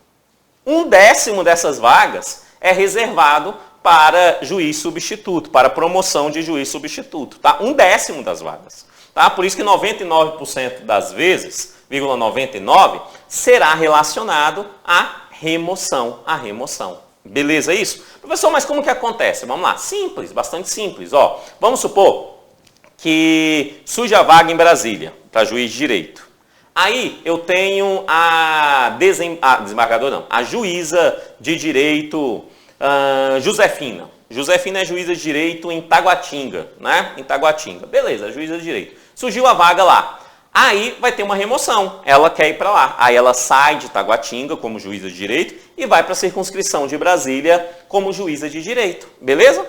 1/10 dessas vagas é reservado para juiz substituto, para promoção de juiz substituto, tá? 1/10 das vagas, tá? Por isso que 99% das vezes, 0,99, será relacionado à remoção. Beleza isso? Professor, mas como que acontece? Vamos lá, simples, bastante simples. Vamos supor que surge a vaga em Brasília para juiz de direito. Aí eu tenho a juíza de direito Josefina. Josefina é juíza de direito em Taguatinga, né? Em Taguatinga. Beleza, juíza de direito. Surgiu a vaga lá. Aí vai ter uma remoção, ela quer ir para lá. Aí ela sai de Taguatinga como juíza de direito e vai para a circunscrição de Brasília como juíza de direito. Beleza?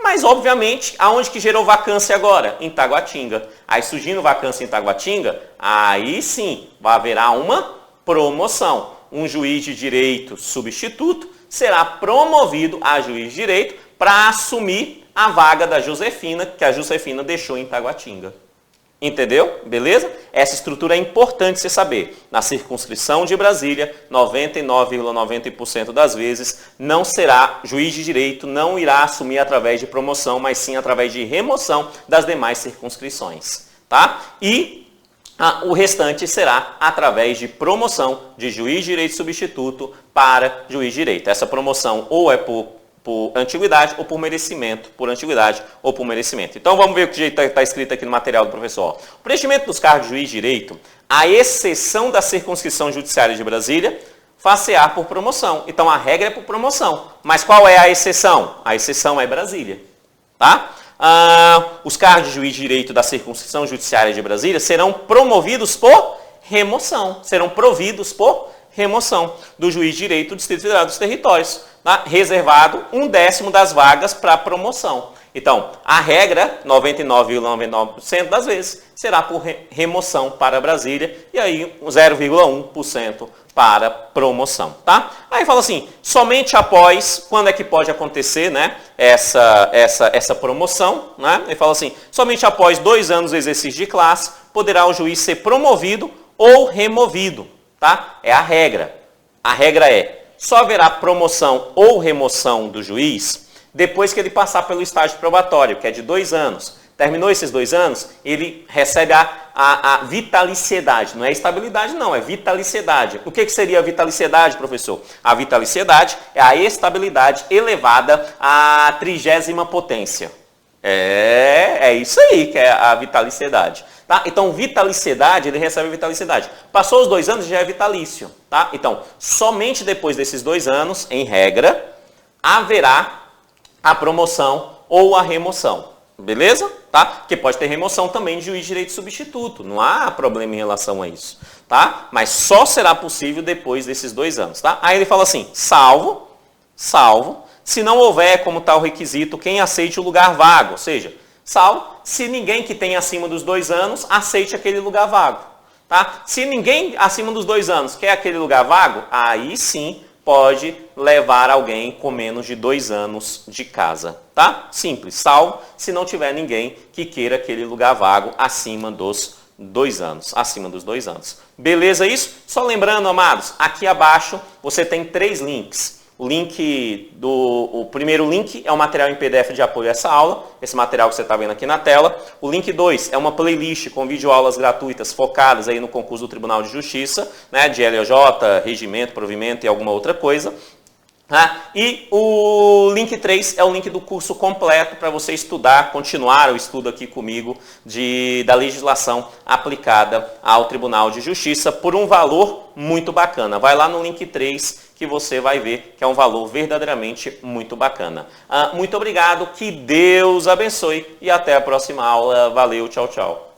Mas, obviamente, aonde que gerou vacância agora? Em Taguatinga. Aí, surgindo vacância em Taguatinga, aí sim haverá uma promoção. Um juiz de direito substituto será promovido a juiz de direito para assumir a vaga da Josefina, que a Josefina deixou em Taguatinga. Entendeu? Beleza? Essa estrutura é importante você saber. Na circunscrição de Brasília, 99,90% das vezes, não será juiz de direito, não irá assumir através de promoção, mas sim através de remoção das demais circunscrições. Tá? E o restante será através de promoção de juiz de direito substituto para juiz de direito. Essa promoção ou é por antiguidade ou por merecimento, por antiguidade ou por merecimento. Então vamos ver o que está escrito aqui no material do professor. O preenchimento dos cargos de juiz de direito, à exceção da circunscrição judiciária de Brasília, far-se-á por promoção. Então a regra é por promoção. Mas qual é a exceção? A exceção é Brasília. Tá? Os cargos de juiz de direito da circunscrição judiciária de Brasília serão promovidos por remoção. Serão providos por remoção do juiz de direito do Distrito Federal dos Territórios. Reservado 1/10 das vagas para promoção. Então, a regra, 99,99% das vezes, será por remoção para Brasília e aí 0,1% para promoção. Tá? Aí fala assim, somente após, quando é que pode acontecer, né, essa promoção? Né? Ele fala assim, somente após 2 anos do exercício de classe, poderá o juiz ser promovido ou removido. Tá? É a regra. A regra é, só haverá promoção ou remoção do juiz depois que ele passar pelo estágio probatório, que é de 2 anos. Terminou esses 2 anos, ele recebe a vitaliciedade. Não é estabilidade, não, é vitaliciedade. O que seria a vitaliciedade, professor? A vitaliciedade é a estabilidade elevada à 30ª potência. É isso aí que é a vitaliciedade. Tá? Então, vitaliciedade, ele recebe vitalicidade. Passou os 2 anos, já é vitalício. Tá? Então, somente depois desses 2 anos, em regra, haverá a promoção ou a remoção. Beleza? Tá? Porque pode ter remoção também de juiz de direito substituto. Não há problema em relação a isso. Tá? Mas só será possível depois desses 2 anos. Tá? Aí ele fala assim, salvo, se não houver como tal requisito quem aceite o lugar vago. Ou seja, salvo se ninguém que tem acima dos 2 anos aceite aquele lugar vago. Tá? Se ninguém acima dos 2 anos quer aquele lugar vago, aí sim pode levar alguém com menos de 2 anos de casa. Tá? Simples, salvo se não tiver ninguém que queira aquele lugar vago acima dos 2 anos. Acima dos 2 anos. Beleza isso? Só lembrando, amados, aqui abaixo você tem 3 links. O primeiro link é o material em PDF de apoio a essa aula, esse material que você está vendo aqui na tela. O link 2 é uma playlist com videoaulas gratuitas focadas aí no concurso do Tribunal de Justiça, né, de LJ, regimento, provimento e alguma outra coisa. E o link 3 é o link do curso completo para você estudar, continuar o estudo aqui comigo da legislação aplicada ao Tribunal de Justiça por um valor muito bacana. Vai lá no link 3 que você vai ver que é um valor verdadeiramente muito bacana. Muito obrigado, que Deus abençoe e até a próxima aula. Valeu, tchau, tchau.